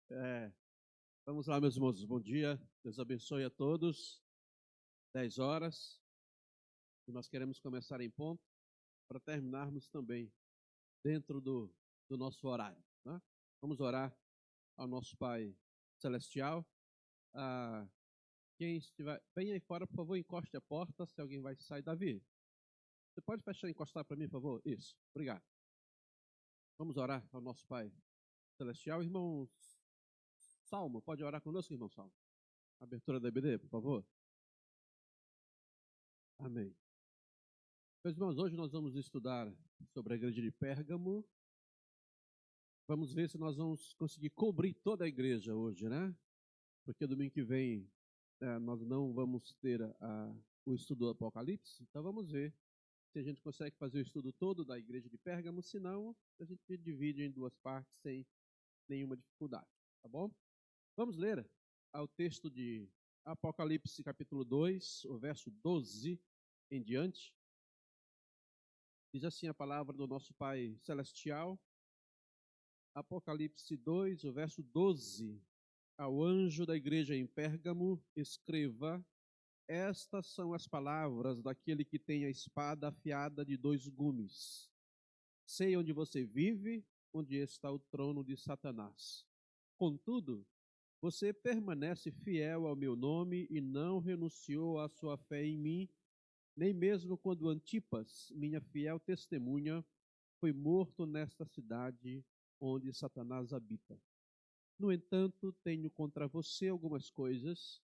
É, vamos lá, meus irmãos. Bom dia. Deus abençoe a todos. 10 horas. E nós queremos começar em ponto para terminarmos também dentro do nosso horário, né? Vamos orar ao nosso Pai Celestial. Ah, quem estiver bem aí fora, por favor, encoste a porta. Se alguém vai sair, Davi, você pode fechar e encostar para mim, por favor? Isso. Obrigado. Vamos orar ao nosso Pai Celestial. Irmãos, Salmo, pode orar conosco, irmão Salmo? Abertura da EBD, por favor. Amém. Meus irmãos, hoje nós vamos estudar sobre a igreja de Pérgamo. Vamos ver se nós vamos conseguir cobrir toda a igreja hoje, né? Porque domingo que vem nós não vamos ter o estudo do Apocalipse. Então vamos ver se a gente consegue fazer o estudo todo da igreja de Pérgamo. Se não, a gente divide em duas partes sem nenhuma dificuldade, tá bom? Vamos ler ao texto de Apocalipse capítulo 2, o verso 12 em diante. Diz assim a palavra do nosso Pai Celestial, Apocalipse 2, o verso 12. Ao anjo da igreja em Pérgamo, escreva: estas são as palavras daquele que tem a espada afiada de dois gumes. Sei onde você vive, onde está o trono de Satanás. Contudo, você permanece fiel ao meu nome e não renunciou à sua fé em mim, nem mesmo quando Antipas, minha fiel testemunha, foi morto nesta cidade onde Satanás habita. No entanto, tenho contra você algumas coisas.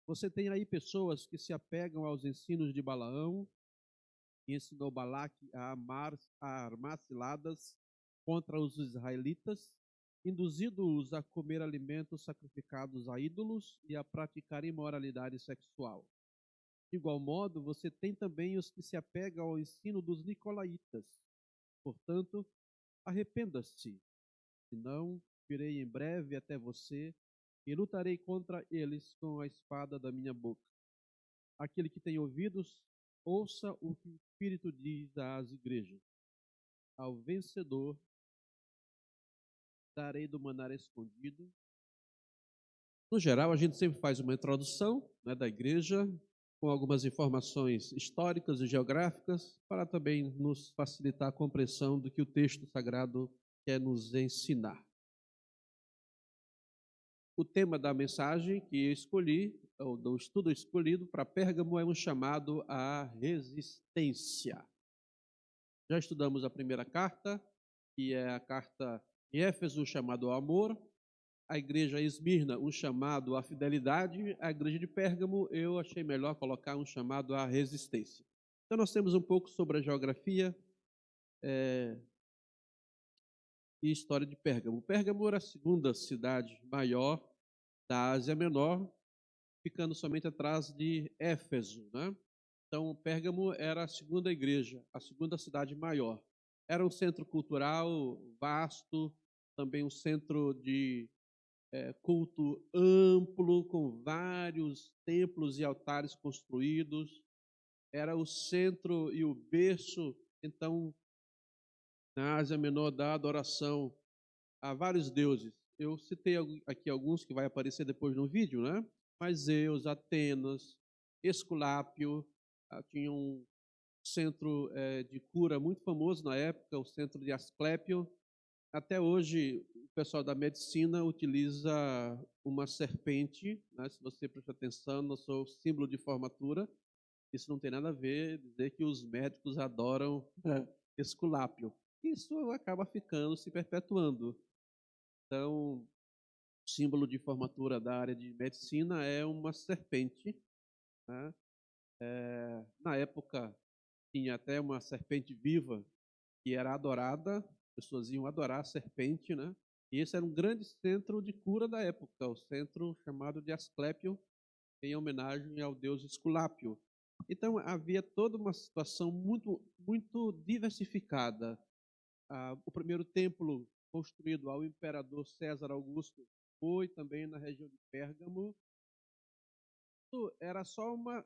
Você tem aí pessoas que se apegam aos ensinos de Balaão, que ensinou Balaque a armar ciladas contra os israelitas, induzindo-os a comer alimentos sacrificados a ídolos e a praticar imoralidade sexual. De igual modo, você tem também os que se apegam ao ensino dos nicolaítas. Portanto, arrependa-se, senão virei em breve até você e lutarei contra eles com a espada da minha boca. Aquele que tem ouvidos, ouça o que o Espírito diz às igrejas. Ao vencedor darei do maná escondido. No geral, a gente sempre faz uma introdução, né, da igreja, com algumas informações históricas e geográficas, para também nos facilitar a compreensão do que o texto sagrado quer nos ensinar. O tema da mensagem que eu escolhi, ou do estudo escolhido para Pérgamo, é um chamado à resistência. Já estudamos a primeira carta, que é a carta de Éfeso, chamado ao amor. A igreja Esmirna, um chamado à fidelidade. A igreja de Pérgamo, eu achei melhor colocar um chamado à resistência. Então, nós temos um pouco sobre a geografia e história de Pérgamo. Pérgamo era a segunda cidade maior da Ásia Menor, ficando somente atrás de Éfeso, né? Então, Pérgamo era a segunda igreja, a segunda cidade maior. Era um centro cultural vasto, também um centro de culto amplo, com vários templos e altares construídos. Era o centro e o berço, então, na Ásia Menor, da adoração a vários deuses. Eu citei aqui alguns que vai aparecer depois no vídeo, né? Mas Zeus, Atenas, Esculápio, tinha um centro de cura muito famoso na época, o centro de Asclépio. Até hoje, o pessoal da medicina utiliza uma serpente, né? Se você prestar atenção no seu símbolo de formatura, isso não tem nada a ver dizer que os médicos adoram Esculápio. Isso acaba ficando, se perpetuando. Então, o símbolo de formatura da área de medicina é uma serpente, né? Na época, tinha até uma serpente viva que era adorada, as pessoas iam adorar a serpente, né? E esse era um grande centro de cura da época, o centro chamado de Asclépio, em homenagem ao deus Esculápio. Então, havia toda uma situação muito, muito diversificada. O primeiro templo construído ao imperador César Augusto foi também na região de Pérgamo. Isso era só uma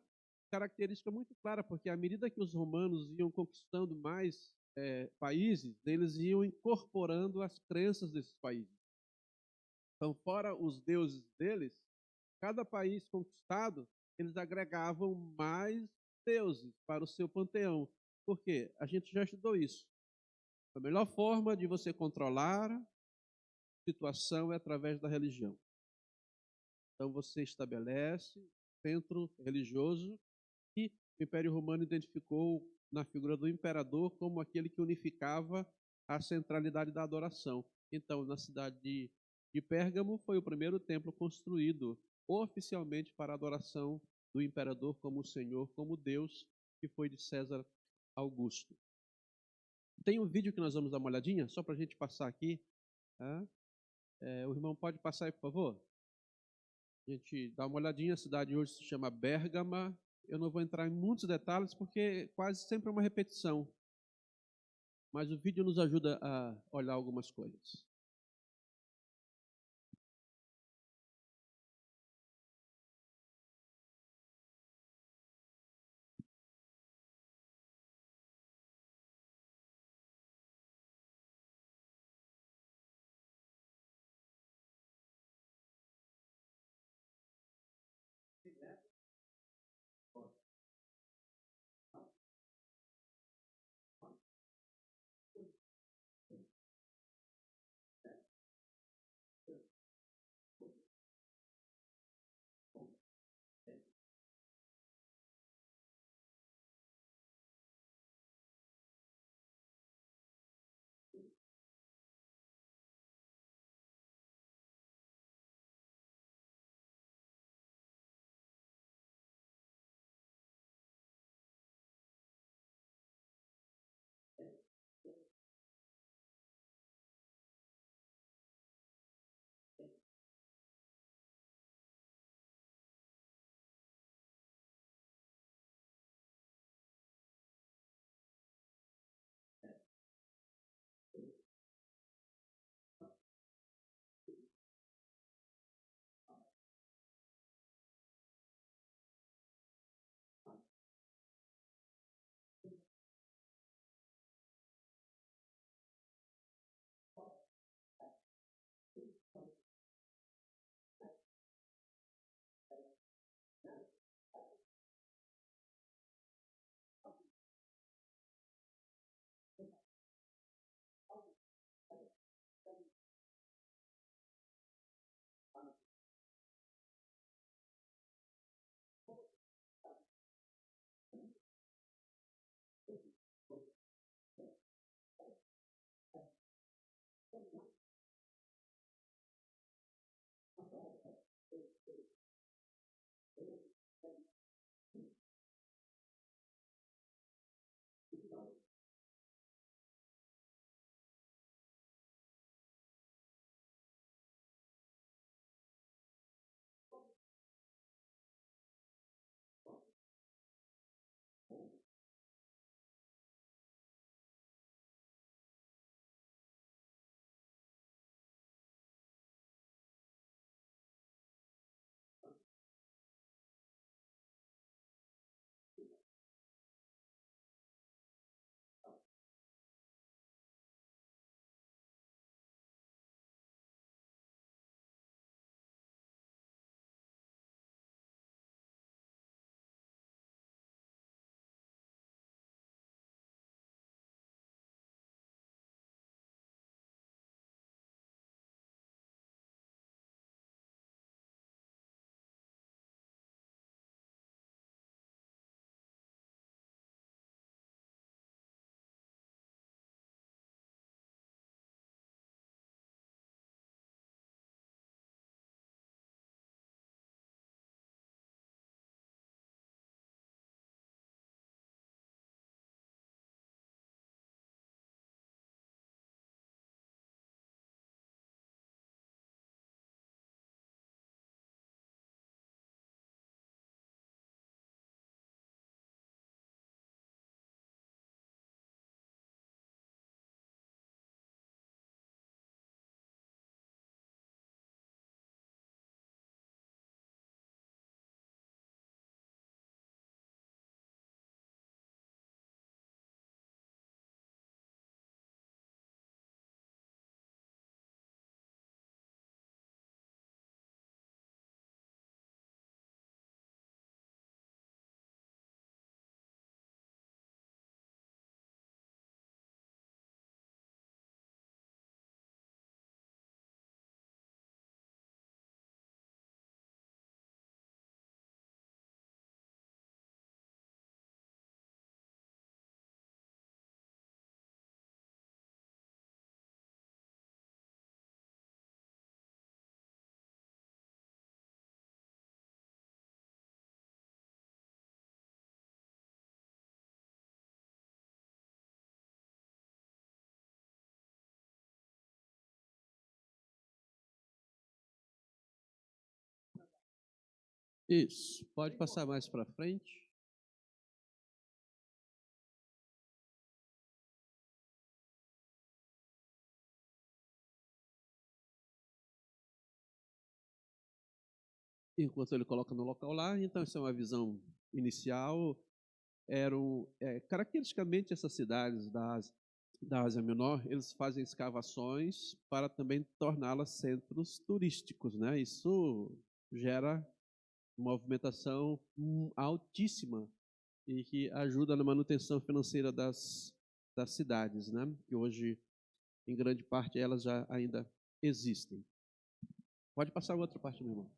característica muito clara, porque à medida que os romanos iam conquistando mais países, eles iam incorporando as crenças desses países. Então, fora os deuses deles, cada país conquistado, eles agregavam mais deuses para o seu panteão. Por quê? A gente já estudou isso. A melhor forma de você controlar a situação é através da religião. Então você estabelece um centro religioso e o Império Romano identificou na figura do imperador como aquele que unificava a centralidade da adoração. Então, na cidade de Pérgamo foi o primeiro templo construído oficialmente para a adoração do imperador como Senhor, como Deus, que foi de César Augusto. Tem um vídeo que nós vamos dar uma olhadinha, só para a gente passar aqui. Tá? O irmão pode passar aí, por favor? A gente dá uma olhadinha, a cidade hoje se chama Bérgama. Eu não vou entrar em muitos detalhes, porque quase sempre é uma repetição. Mas o vídeo nos ajuda a olhar algumas coisas. Isso, pode passar mais para frente. Enquanto ele coloca no local lá, então essa é uma visão inicial. Caracteristicamente essas cidades da Ásia Menor, eles fazem escavações para também torná-las centros turísticos, né? Isso gera movimentação altíssima e que ajuda na manutenção financeira das cidades, né? Que hoje, em grande parte, elas já ainda existem. Pode passar a outra parte, meu irmão.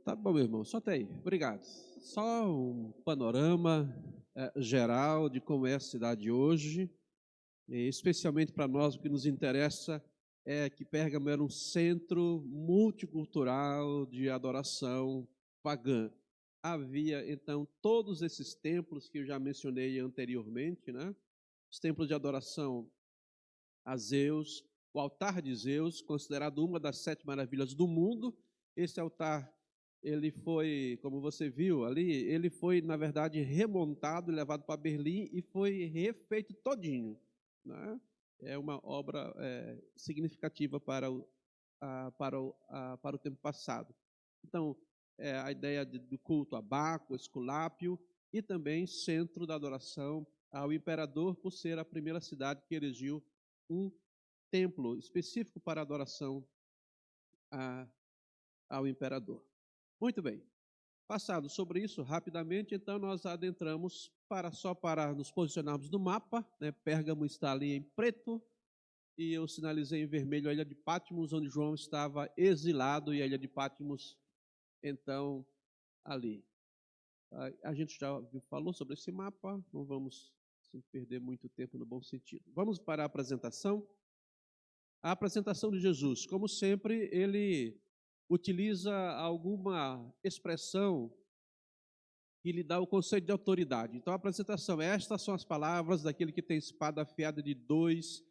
Tá bom, meu irmão, só até aí. Obrigado. Só um panorama geral de como é a cidade hoje, e especialmente para nós, o que nos interessa é que Pérgamo era um centro multicultural de adoração pagã. Havia, então, todos esses templos que eu já mencionei anteriormente, né? Os templos de adoração a Zeus, o altar de Zeus, considerado uma das 7 maravilhas do mundo. Esse altar, ele foi, como você viu ali, ele foi, na verdade, remontado, levado para Berlim e foi refeito todinho, né? É uma obra significativa para o tempo passado. Então, a ideia do culto a Baco, Esculápio, e também centro da adoração ao imperador, por ser a primeira cidade que erigiu um templo específico para adoração ao imperador. Muito bem. Passado sobre isso, rapidamente, então nós adentramos só para nos posicionarmos no mapa, né? Pérgamo está ali em preto, e eu sinalizei em vermelho a ilha de Patmos, onde João estava exilado, e a ilha de Patmos, então, ali. A gente já falou sobre esse mapa, não vamos perder muito tempo no bom sentido. Vamos para a apresentação. A apresentação de Jesus, como sempre, ele utiliza alguma expressão que lhe dá o conceito de autoridade. Então, a apresentação, estas são as palavras daquele que tem espada afiada de 2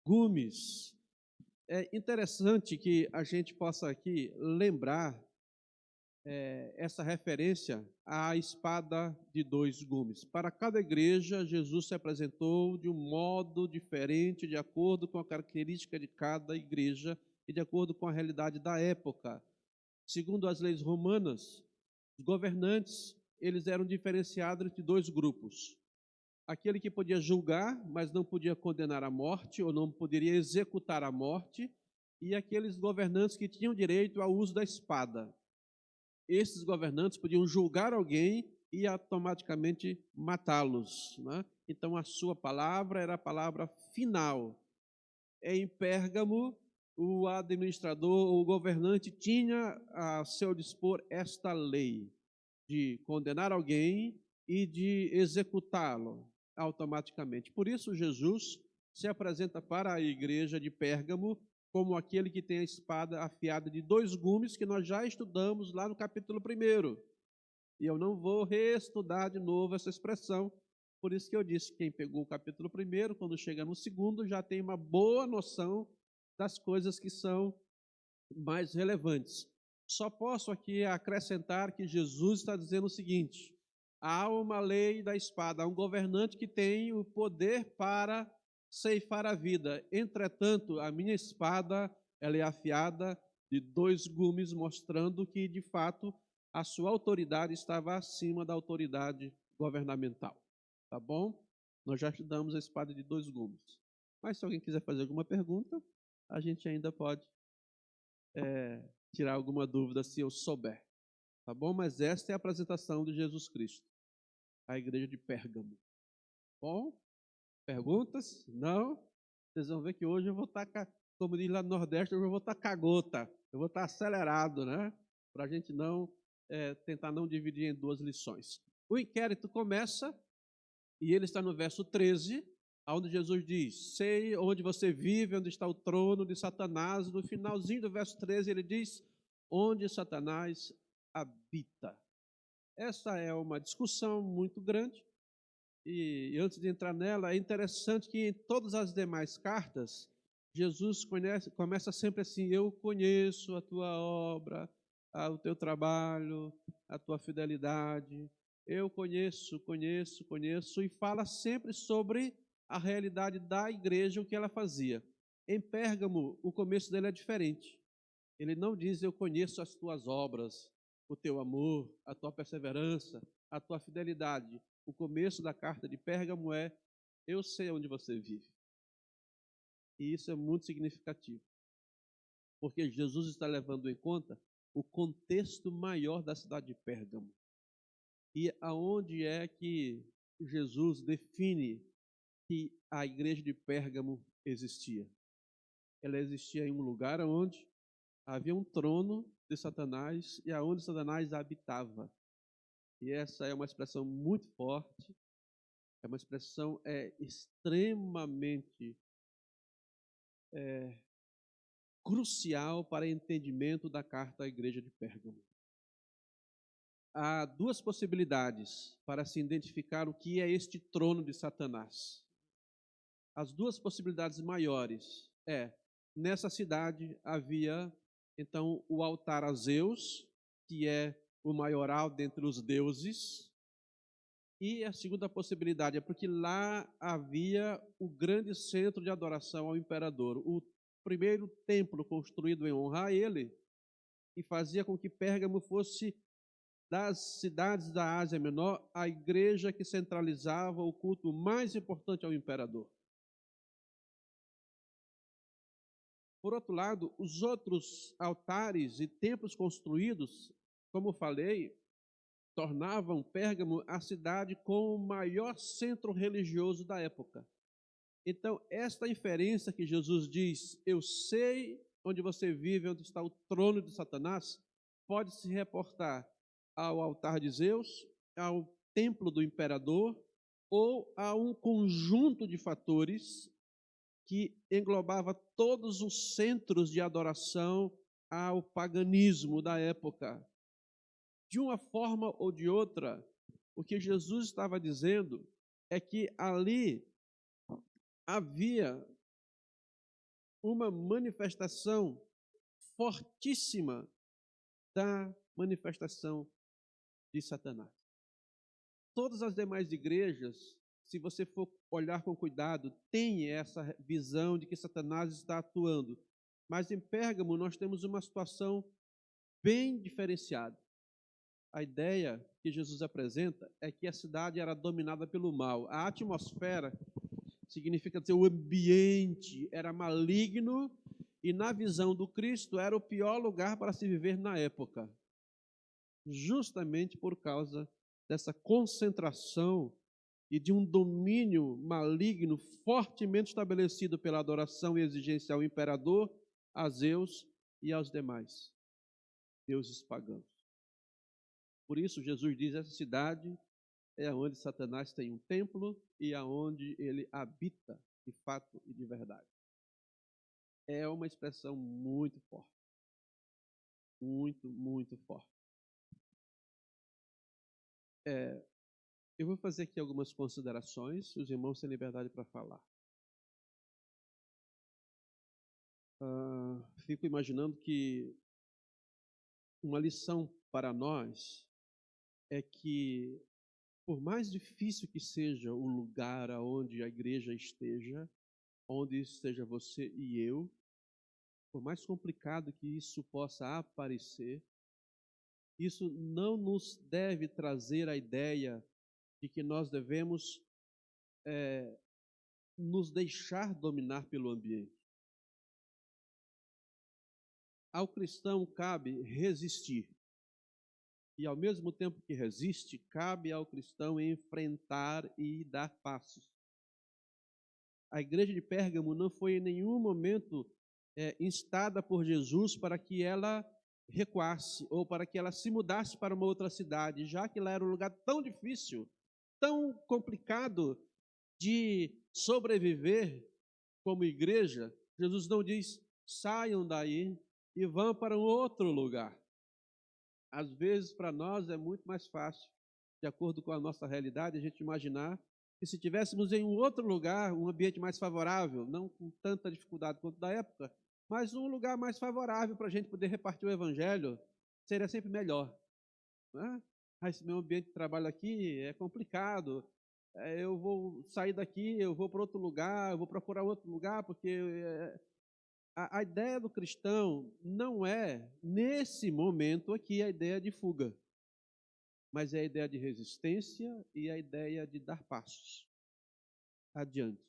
gumes. É interessante que a gente possa aqui lembrar essa referência à espada de 2 gumes. Para cada igreja, Jesus se apresentou de um modo diferente, de acordo com a característica de cada igreja e de acordo com a realidade da época. Segundo as leis romanas, os governantes, eles eram diferenciados entre 2 grupos. Aquele que podia julgar, mas não podia condenar à morte, ou não poderia executar a morte, e aqueles governantes que tinham direito ao uso da espada. Esses governantes podiam julgar alguém e automaticamente matá-los, né? Então a sua palavra era a palavra final. Em Pérgamo, o administrador, o governante tinha a seu dispor esta lei de condenar alguém e de executá-lo automaticamente. Por isso, Jesus se apresenta para a igreja de Pérgamo como aquele que tem a espada afiada de 2 gumes, que nós já estudamos lá no capítulo 1. E eu não vou reestudar de novo essa expressão, por isso que eu disse que quem pegou o capítulo 1, quando chega no 2, já tem uma boa noção das coisas que são mais relevantes. Só posso aqui acrescentar que Jesus está dizendo o seguinte: há uma lei da espada, há um governante que tem o poder para ceifar a vida. Entretanto, a minha espada, ela é afiada de 2 gumes, mostrando que, de fato, a sua autoridade estava acima da autoridade governamental. Tá bom? Nós já estudamos a espada de 2 gumes. Mas se alguém quiser fazer alguma pergunta, a gente ainda pode tirar alguma dúvida se eu souber. Tá bom? Mas esta é a apresentação de Jesus Cristo à igreja de Pérgamo. Bom? Perguntas? Não? Vocês vão ver que hoje eu vou estar, como diz lá no Nordeste, hoje eu vou estar cagota. Eu vou estar acelerado, né? Para a gente não tentar não dividir em 2 lições. O inquérito começa, e ele está no verso 13, onde Jesus diz: sei onde você vive, onde está o trono de Satanás. No finalzinho do verso 13, ele diz: onde Satanás habita. Essa é uma discussão muito grande, e antes de entrar nela, é interessante que em todas as demais cartas, Jesus começa sempre assim: eu conheço a tua obra, o teu trabalho, a tua fidelidade, eu conheço, e fala sempre sobre a realidade da igreja, o que ela fazia. Em Pérgamo, o começo dele é diferente. Ele não diz: eu conheço as tuas obras, o teu amor, a tua perseverança, a tua fidelidade. O começo da carta de Pérgamo é: eu sei onde você vive. E isso é muito significativo, porque Jesus está levando em conta o contexto maior da cidade de Pérgamo. E aonde é que Jesus define que a igreja de Pérgamo existia? Ela existia em um lugar onde havia um trono de Satanás e aonde Satanás habitava. E essa é uma expressão muito forte, é uma expressão extremamente crucial para o entendimento da carta à igreja de Pérgamo. Há 2 possibilidades para se identificar o que é este trono de Satanás. As 2 possibilidades maiores nessa cidade havia, então, o altar a Zeus, que é o maioral dentre os deuses, e a segunda possibilidade é porque lá havia o grande centro de adoração ao imperador, o primeiro templo construído em honra a ele, e fazia com que Pérgamo fosse, das cidades da Ásia Menor, a igreja que centralizava o culto mais importante ao imperador. Por outro lado, os outros altares e templos construídos, como falei, tornavam Pérgamo a cidade com o maior centro religioso da época. Então, esta inferência que Jesus diz: eu sei onde você vive, onde está o trono de Satanás, pode se reportar ao altar de Zeus, ao templo do imperador, ou a um conjunto de fatores que englobava todos os centros de adoração ao paganismo da época. De uma forma ou de outra, o que Jesus estava dizendo é que ali havia uma manifestação fortíssima da manifestação de Satanás. Todas as demais igrejas, se você for olhar com cuidado, têm essa visão de que Satanás está atuando. Mas em Pérgamo nós temos uma situação bem diferenciada. A ideia que Jesus apresenta é que a cidade era dominada pelo mal. A atmosfera significa dizer, o ambiente era maligno e, na visão do Cristo, era o pior lugar para se viver na época. Justamente por causa dessa concentração e de um domínio maligno fortemente estabelecido pela adoração e exigência ao imperador, a Zeus e aos demais deuses pagãos. Por isso, Jesus diz: essa cidade é onde Satanás tem um templo e aonde ele habita de fato e de verdade. É uma expressão muito forte. Muito, muito forte. Eu vou fazer aqui algumas considerações, os irmãos têm liberdade para falar. Fico imaginando que uma lição para nós é que, por mais difícil que seja o lugar aonde a igreja esteja, onde esteja você e eu, por mais complicado que isso possa aparecer, isso não nos deve trazer a ideia de que nós devemos nos deixar dominar pelo ambiente. Ao cristão cabe resistir. E ao mesmo tempo que resiste, cabe ao cristão enfrentar e dar passos. A igreja de Pérgamo não foi em nenhum momento instada por Jesus para que ela recuasse ou para que ela se mudasse para uma outra cidade, já que lá era um lugar tão difícil, tão complicado de sobreviver como igreja. Jesus não diz, saiam daí e vão para um outro lugar. Às vezes, para nós, é muito mais fácil, de acordo com a nossa realidade, a gente imaginar que se tivéssemos em um outro lugar, um ambiente mais favorável, não com tanta dificuldade quanto da época, mas um lugar mais favorável para a gente poder repartir o evangelho, seria sempre melhor. Né? Esse meu ambiente de trabalho aqui é complicado, eu vou sair daqui, eu vou para outro lugar, eu vou procurar outro lugar, porque a ideia do cristão não é, nesse momento aqui, a ideia de fuga, mas é a ideia de resistência e a ideia de dar passos adiante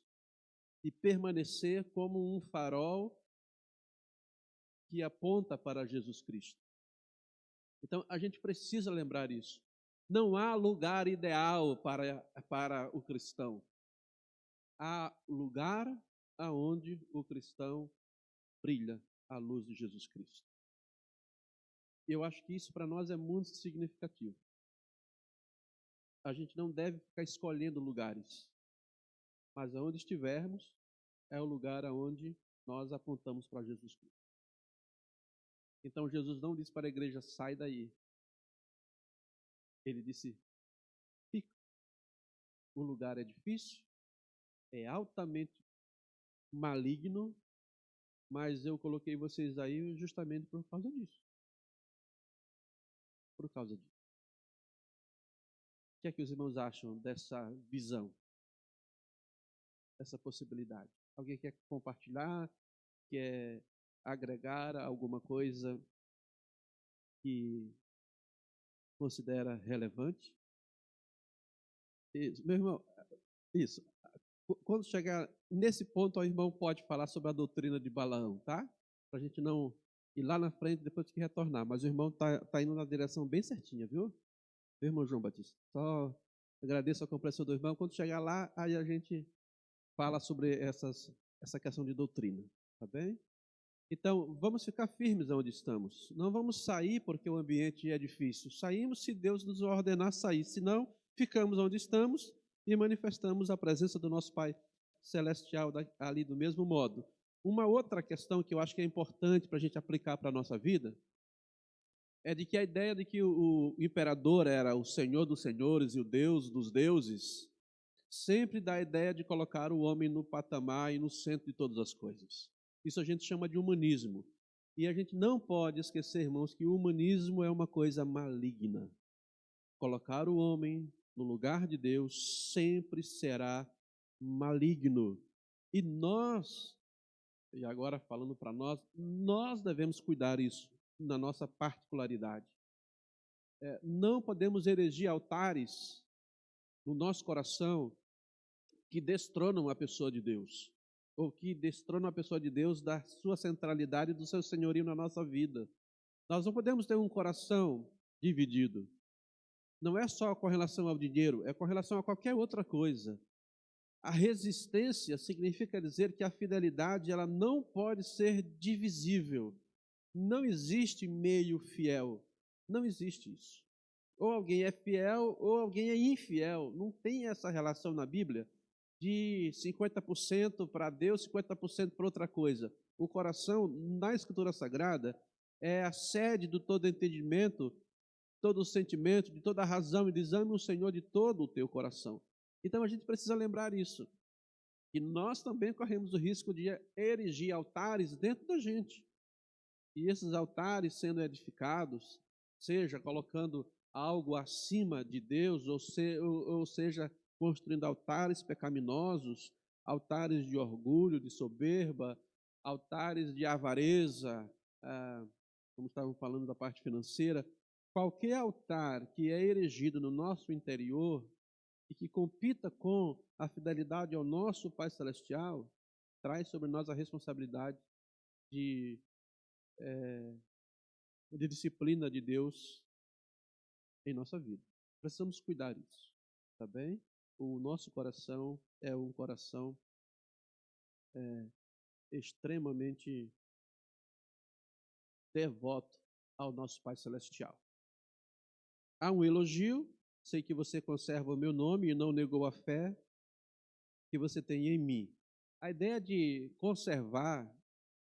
e permanecer como um farol que aponta para Jesus Cristo. Então, a gente precisa lembrar isso. Não há lugar ideal para o cristão. Há lugar aonde o cristão brilha a luz de Jesus Cristo. Eu acho que isso para nós é muito significativo. A gente não deve ficar escolhendo lugares, mas aonde estivermos é o lugar aonde nós apontamos para Jesus Cristo. Então Jesus não disse para a igreja, sai daí. Ele disse, fica. O lugar é difícil, é altamente maligno, mas eu coloquei vocês aí justamente por causa disso. Por causa disso. O que é que os irmãos acham dessa visão? Dessa possibilidade? Alguém quer compartilhar? Quer agregar alguma coisa que considera relevante? Isso, meu irmão, isso. Quando chegar nesse ponto, o irmão pode falar sobre a doutrina de Balaão, tá? Para a gente não ir lá na frente depois que retornar. Mas o irmão tá indo na direção bem certinha, viu? Meu irmão João Batista. Só agradeço a compreensão do irmão. Quando chegar lá, aí a gente fala sobre essa questão de doutrina, tá bem? Então, vamos ficar firmes onde estamos. Não vamos sair porque o ambiente é difícil. Saímos se Deus nos ordenar sair. Se não, ficamos onde estamos e manifestamos a presença do nosso Pai Celestial ali do mesmo modo. Uma outra questão que eu acho que é importante para a gente aplicar para a nossa vida é de que a ideia de que o imperador era o Senhor dos senhores e o Deus dos deuses sempre dá a ideia de colocar o homem no patamar e no centro de todas as coisas. Isso a gente chama de humanismo. E a gente não pode esquecer, irmãos, que o humanismo é uma coisa maligna. Colocar o homem no lugar de Deus sempre será maligno. E nós, e agora falando para nós devemos cuidar isso na nossa particularidade. Não podemos erigir altares no nosso coração que destronam a pessoa de Deus, ou que destronam a pessoa de Deus da sua centralidade e do seu senhorio na nossa vida. Nós não podemos ter um coração dividido. Não é só com relação ao dinheiro, é com relação a qualquer outra coisa. A resistência significa dizer que a fidelidade ela não pode ser divisível. Não existe meio fiel. Não existe isso. ou alguém é fiel ou alguém é infiel. Não tem essa relação na Bíblia de 50% para Deus, 50% para outra coisa. O coração, na Escritura Sagrada, é a sede do todo entendimento, todo o sentimento, de toda a razão, e diz: ame o Senhor de todo o teu coração. Então a gente precisa lembrar isso, que nós também corremos o risco de erigir altares dentro da gente. E esses altares sendo edificados, seja colocando algo acima de Deus, ou seja, construindo altares pecaminosos, altares de orgulho, de soberba, altares de avareza, como estávamos falando da parte financeira, qualquer altar que é erigido no nosso interior e que compita com a fidelidade ao nosso Pai Celestial, traz sobre nós a responsabilidade de disciplina de Deus em nossa vida. Precisamos cuidar disso, tá bem? O nosso coração é um coração extremamente devoto ao nosso Pai Celestial. Há um elogio: sei que você conserva o meu nome e não negou a fé que você tem em mim. A ideia de conservar,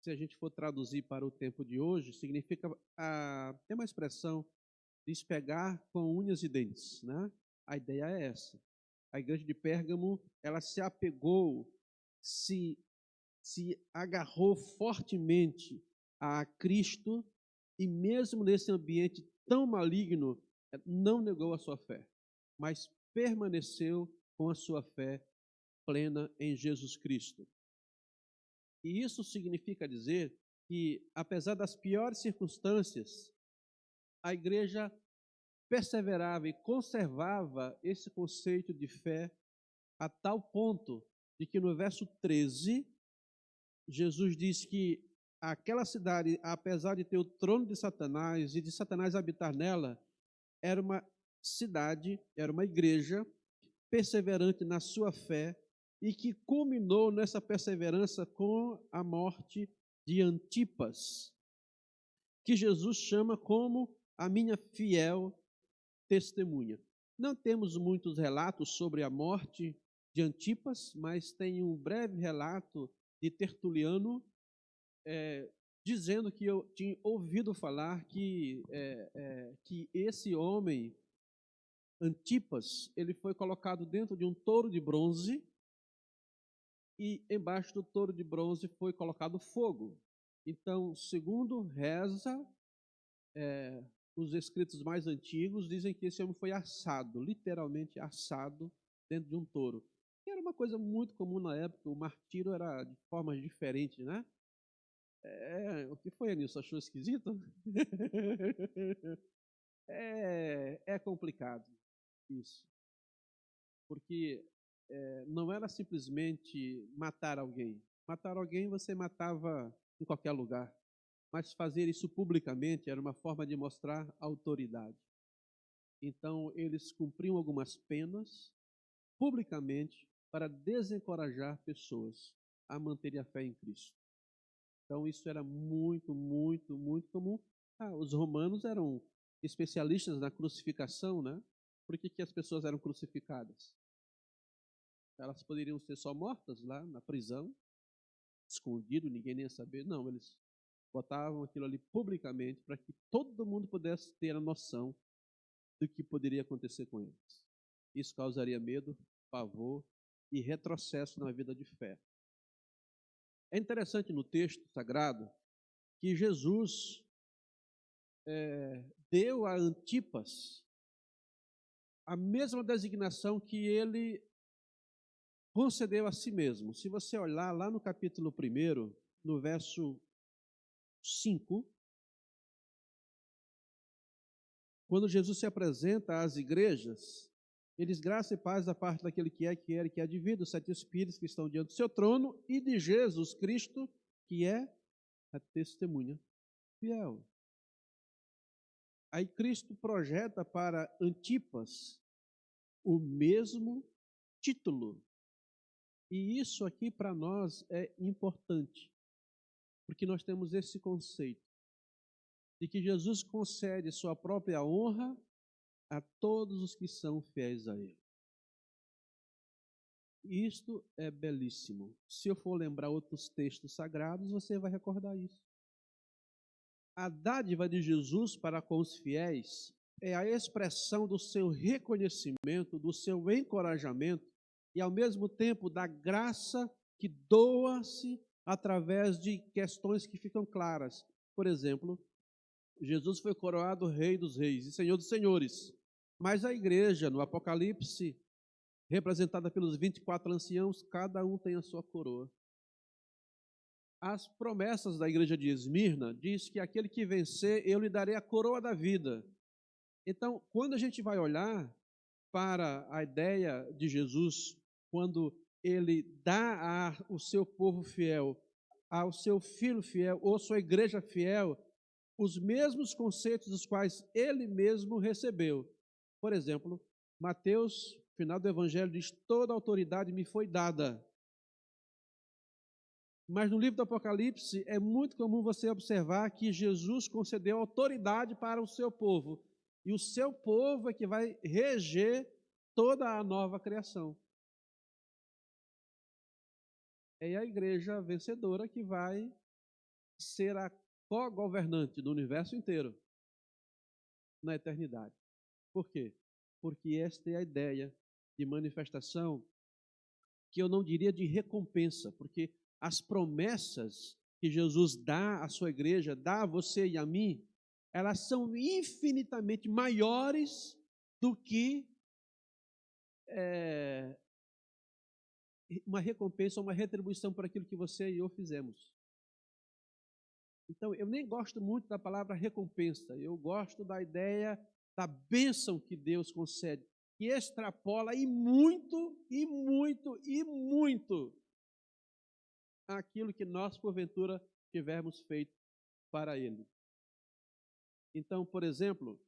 se a gente for traduzir para o tempo de hoje, significa, tem uma expressão, despegar com unhas e dentes, né? A ideia é essa. A igreja de Pérgamo, ela se apegou, se agarrou fortemente a Cristo, e mesmo nesse ambiente tão maligno, não negou a sua fé, mas permaneceu com a sua fé plena em Jesus Cristo. E isso significa dizer que, apesar das piores circunstâncias, a igreja perseverava e conservava esse conceito de fé a tal ponto de que no verso 13, Jesus diz que aquela cidade, apesar de ter o trono de Satanás e de Satanás habitar nela, era uma cidade, era uma igreja perseverante na sua fé e que culminou nessa perseverança com a morte de Antipas, que Jesus chama como a minha fiel testemunha. Não temos muitos relatos sobre a morte de Antipas, mas tem um breve relato de Tertuliano, dizendo que eu tinha ouvido falar que esse homem, Antipas, ele foi colocado dentro de um touro de bronze e embaixo do touro de bronze foi colocado fogo. Então, segundo reza, os escritos mais antigos dizem que esse homem foi assado, literalmente assado, dentro de um touro. E era uma coisa muito comum na época, o martírio era de formas diferentes, né? O que foi, Anilson? Achou esquisito? É complicado isso, porque não era simplesmente matar alguém. Matar alguém você matava em qualquer lugar, mas fazer isso publicamente era uma forma de mostrar autoridade. Então, eles cumpriam algumas penas publicamente para desencorajar pessoas a manterem a fé em Cristo. Então, isso era muito, muito, muito comum. Os romanos eram especialistas na crucificação, né? Por que as pessoas eram crucificadas? Elas poderiam ser só mortas lá na prisão, escondido, ninguém nem ia saber. Não, eles botavam aquilo ali publicamente para que todo mundo pudesse ter a noção do que poderia acontecer com eles. Isso causaria medo, pavor e retrocesso na vida de fé. É interessante no texto sagrado que Jesus deu a Antipas a mesma designação que ele concedeu a si mesmo. Se você olhar lá no capítulo 1, no verso 5, quando Jesus se apresenta às igrejas, ele diz: graça e paz da parte daquele que é, que era e que há de vir, dos 7 Espíritos que estão diante do seu trono, e de Jesus Cristo, que é a testemunha fiel. Aí Cristo projeta para Antipas o mesmo título. E isso aqui para nós é importante, porque nós temos esse conceito de que Jesus concede sua própria honra a todos os que são fiéis a Ele. Isto é belíssimo. Se eu for lembrar outros textos sagrados, você vai recordar isso. A dádiva de Jesus para com os fiéis é a expressão do seu reconhecimento, do seu encorajamento e, ao mesmo tempo, da graça que doa-se através de questões que ficam claras. Por exemplo, Jesus foi coroado Rei dos Reis e Senhor dos Senhores, mas a igreja, no Apocalipse, representada pelos 24 anciãos, cada um tem a sua coroa. As promessas da igreja de Esmirna diz que aquele que vencer, eu lhe darei a coroa da vida. Então, quando a gente vai olhar para a ideia de Jesus, quando ele dá ao seu povo fiel, ao seu filho fiel, ou sua igreja fiel, os mesmos conceitos dos quais ele mesmo recebeu. Por exemplo, Mateus, final do Evangelho, diz: toda autoridade me foi dada. Mas no livro do Apocalipse é muito comum você observar que Jesus concedeu autoridade para o seu povo. E o seu povo é que vai reger toda a nova criação. É a igreja vencedora que vai ser a co-governante do universo inteiro na eternidade. Por quê? Porque esta é a ideia de manifestação que eu não diria de recompensa, porque as promessas que Jesus dá à sua igreja, dá a você e a mim, elas são infinitamente maiores do que uma recompensa ou uma retribuição por aquilo que você e eu fizemos. Então, eu nem gosto muito da palavra recompensa, eu gosto da ideia da bênção que Deus concede, que extrapola e muito, e muito, e muito aquilo que nós, porventura, tivermos feito para Ele. Então, por exemplo,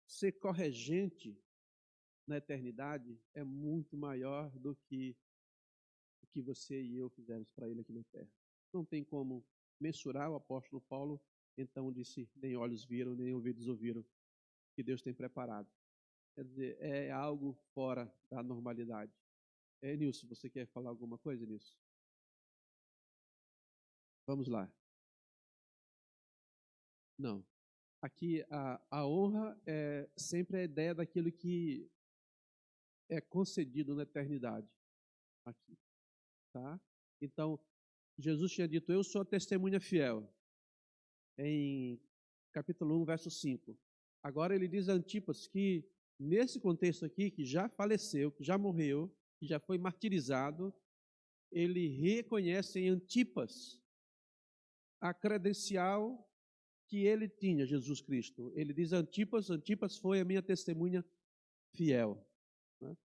ser corregente na eternidade é muito maior do que o que você e eu fizemos para Ele aqui na terra. Não tem como mensurar. O apóstolo Paulo então disse: nem olhos viram, nem ouvidos ouviram, que Deus tem preparado. Quer dizer, é algo fora da normalidade. Nilson, você quer falar alguma coisa, Nilson? Vamos lá. Não. Aqui a honra é sempre a ideia daquilo que é concedido na eternidade. Aqui. Tá? Então, Jesus tinha dito: eu sou a testemunha fiel. Em capítulo 1, verso 5. Agora ele diz a Antipas que, nesse contexto aqui, que já faleceu, que já morreu, que já foi martirizado, ele reconhece em Antipas a credencial que ele tinha, Jesus Cristo. Ele diz a Antipas: Antipas foi a minha testemunha fiel. Né?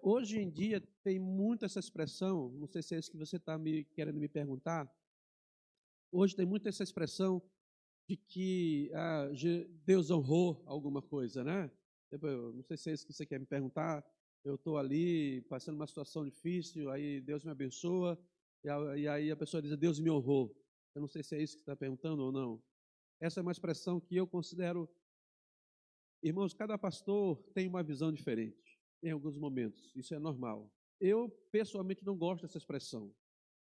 Hoje em dia tem muito essa expressão, não sei se é isso que você está querendo me perguntar. Hoje tem muito essa expressão de que Deus honrou alguma coisa, né? Não sei se é isso que você quer me perguntar. Eu estou ali passando uma situação difícil, aí Deus me abençoa, e aí a pessoa diz: Deus me honrou. Eu não sei se é isso que você está perguntando ou não. Essa é uma expressão que eu considero... Irmãos, cada pastor tem uma visão diferente em alguns momentos, isso é normal. Eu, pessoalmente, não gosto dessa expressão.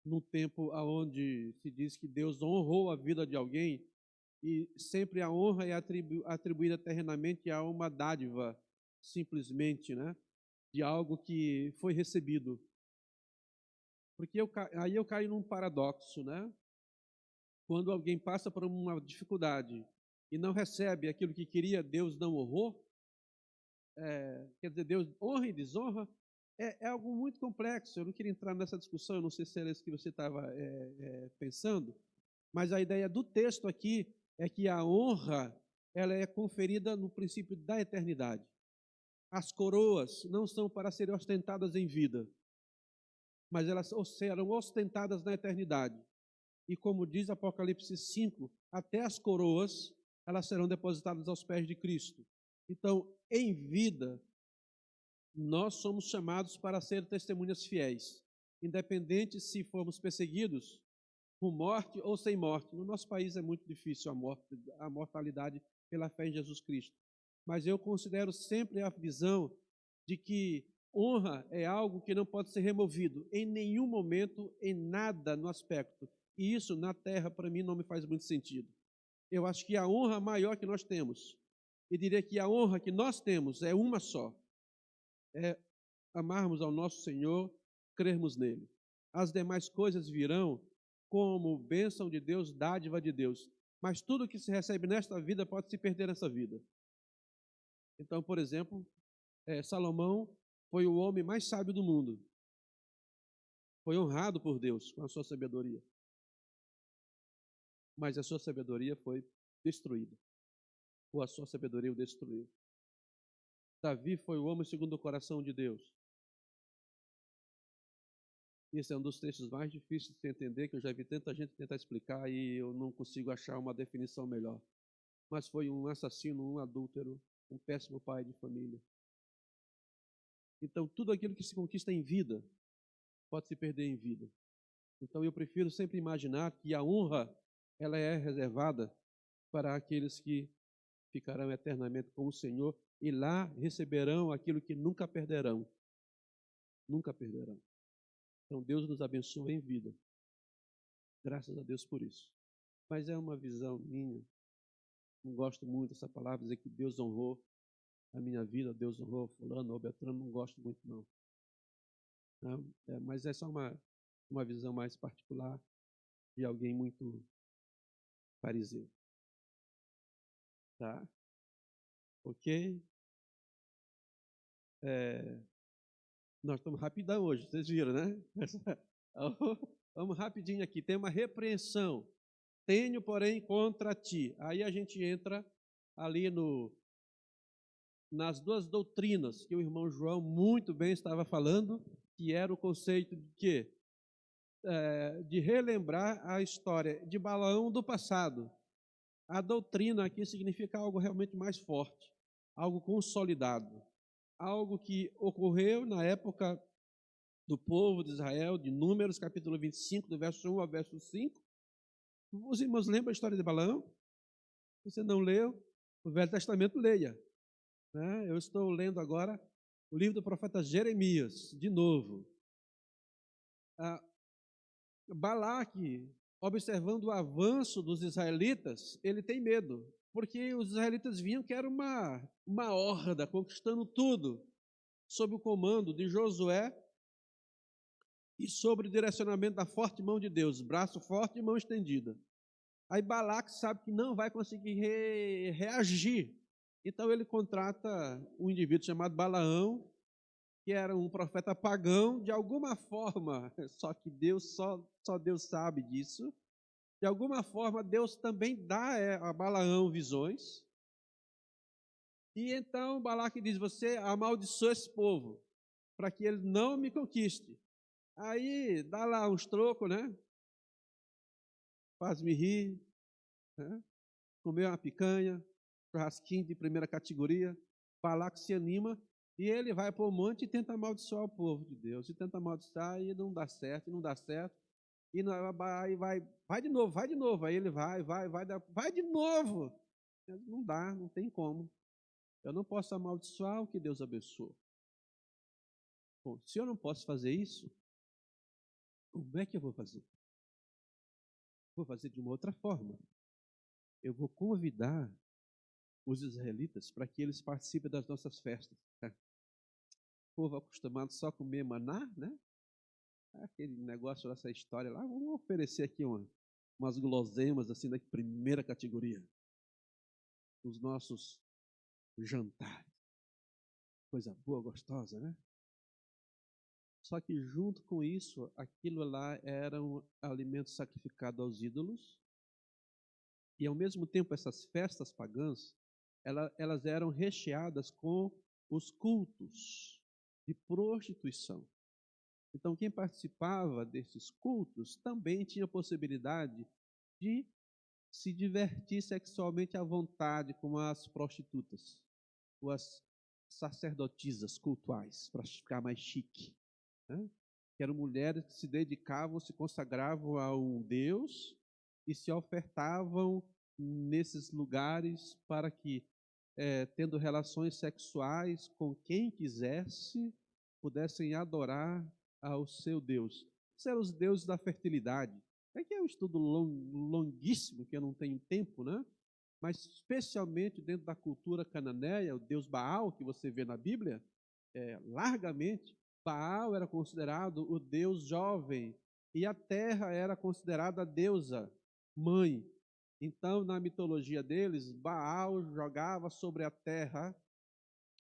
Num tempo onde se diz que Deus honrou a vida de alguém, e sempre a honra é atribuída terrenamente a uma dádiva, simplesmente, né? De algo que foi recebido. Porque aí eu caio num paradoxo, né? Quando alguém passa por uma dificuldade e não recebe aquilo que queria, Deus não honrou. Quer dizer, Deus honra e desonra. É algo muito complexo. Eu não queria entrar nessa discussão, eu não sei se era isso que você estava pensando, mas a ideia do texto aqui é que a honra ela é conferida no princípio da eternidade. As coroas não são para serem ostentadas em vida, mas elas serão ostentadas na eternidade. E como diz Apocalipse 5, até as coroas elas serão depositadas aos pés de Cristo. Então, em vida, nós somos chamados para ser testemunhas fiéis, independente se formos perseguidos com morte ou sem morte. No nosso país é muito difícil a mortalidade pela fé em Jesus Cristo. Mas eu considero sempre a visão de que honra é algo que não pode ser removido em nenhum momento, em nada no aspecto. E isso na terra, para mim, não me faz muito sentido. Eu acho que a honra maior que nós temos, e diria que a honra que nós temos é uma só, é amarmos ao nosso Senhor, crermos nele. As demais coisas virão como bênção de Deus, dádiva de Deus. Mas tudo que se recebe nesta vida pode se perder nessa vida. Então, por exemplo, Salomão foi o homem mais sábio do mundo. Foi honrado por Deus com a sua sabedoria. Mas a sua sabedoria foi destruída. Ou a sua sabedoria o destruiu. Davi foi o homem segundo o coração de Deus. Esse é um dos textos mais difíceis de se entender, que eu já vi tanta gente tentar explicar e eu não consigo achar uma definição melhor. Mas foi um assassino, um adúltero, um péssimo pai de família. Então, tudo aquilo que se conquista em vida pode se perder em vida. Então, eu prefiro sempre imaginar que a honra ela é reservada para aqueles que ficarão eternamente com o Senhor e lá receberão aquilo que nunca perderão. Nunca perderão. Então, Deus nos abençoe em vida. Graças a Deus por isso. Mas é uma visão minha. Não gosto muito dessa palavra, dizer que Deus honrou a minha vida, Deus honrou fulano ou Beltrano, não gosto muito não. Mas é só uma visão mais particular de alguém muito fariseu. Tá? Ok? Nós estamos rapidão hoje, vocês viram, né? Vamos rapidinho aqui. Tem uma repreensão. Tenho, porém, contra ti. Aí a gente entra ali nas duas doutrinas que o irmão João muito bem estava falando, que era o conceito de quê? De relembrar a história de Balaão do passado. A doutrina aqui significa algo realmente mais forte, algo consolidado, algo que ocorreu na época do povo de Israel, de Números, capítulo 25, do verso 1 ao verso 5. Os irmãos lembram a história de Balaão? Se você não leu, o Velho Testamento leia. Eu estou lendo agora o livro do profeta Jeremias, de novo. Balaque, observando o avanço dos israelitas, ele tem medo, porque os israelitas viam que era uma horda conquistando tudo, sob o comando de Josué e sob o direcionamento da forte mão de Deus, braço forte e mão estendida. Aí Balaque sabe que não vai conseguir reagir, então ele contrata um indivíduo chamado Balaão, que era um profeta pagão, de alguma forma, só que Deus, só Deus sabe disso, de alguma forma Deus também dá a Balaão visões, e então Balaque diz, você amaldiçoa esse povo, para que ele não me conquiste. Aí dá lá uns trocos, né? Faz-me rir, né? Comer uma picanha, churrasquinho de primeira categoria, Balaque se anima, e ele vai para o monte e tenta amaldiçoar o povo de Deus. E tenta amaldiçoar e não dá certo, e não dá certo. E vai de novo. Aí ele vai de novo. Não dá, não tem como. Eu não posso amaldiçoar o que Deus abençoou. Bom, se eu não posso fazer isso, como é que eu vou fazer? Vou fazer de uma outra forma. Eu vou convidar os israelitas para que eles participem das nossas festas. O povo acostumado só a comer maná, né? Aquele negócio dessa história lá, vamos oferecer aqui umas guloseimas assim da primeira categoria. Os nossos jantares. Coisa boa, gostosa, né? Só que junto com isso, aquilo lá era um alimento sacrificado aos ídolos. E ao mesmo tempo, essas festas pagãs, elas eram recheadas com os cultos de prostituição. Então, quem participava desses cultos também tinha a possibilidade de se divertir sexualmente à vontade com as prostitutas, ou as sacerdotisas cultuais, para ficar mais chique. Né? Que eram mulheres que se dedicavam, se consagravam a um Deus e se ofertavam nesses lugares para que, tendo relações sexuais com quem quisesse, pudessem adorar ao seu Deus. Esses eram os deuses da fertilidade. É que é um estudo longuíssimo, que eu não tenho tempo, né? Mas especialmente dentro da cultura cananeia, o deus Baal, que você vê na Bíblia, largamente, Baal era considerado o deus jovem e a terra era considerada a deusa mãe. Então, na mitologia deles, Baal jogava sobre a terra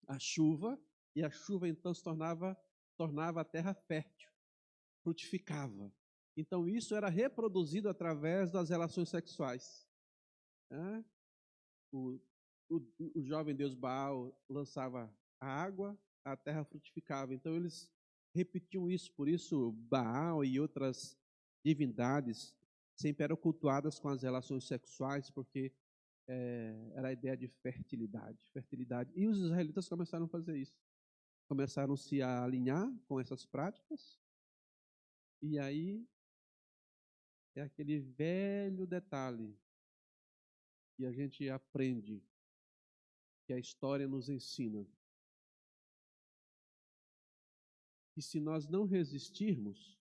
a chuva, e a chuva então tornava a terra fértil, frutificava. Então, isso era reproduzido através das relações sexuais. Né? O, o jovem deus Baal lançava a água, a terra frutificava. Então, eles repetiam isso, por isso Baal e outras divindades sempre eram cultuadas com as relações sexuais, porque era a ideia de fertilidade. E os israelitas começaram a fazer isso. Começaram -se a alinhar com essas práticas, e aí é aquele velho detalhe que a gente aprende, que a história nos ensina, que se nós não resistirmos,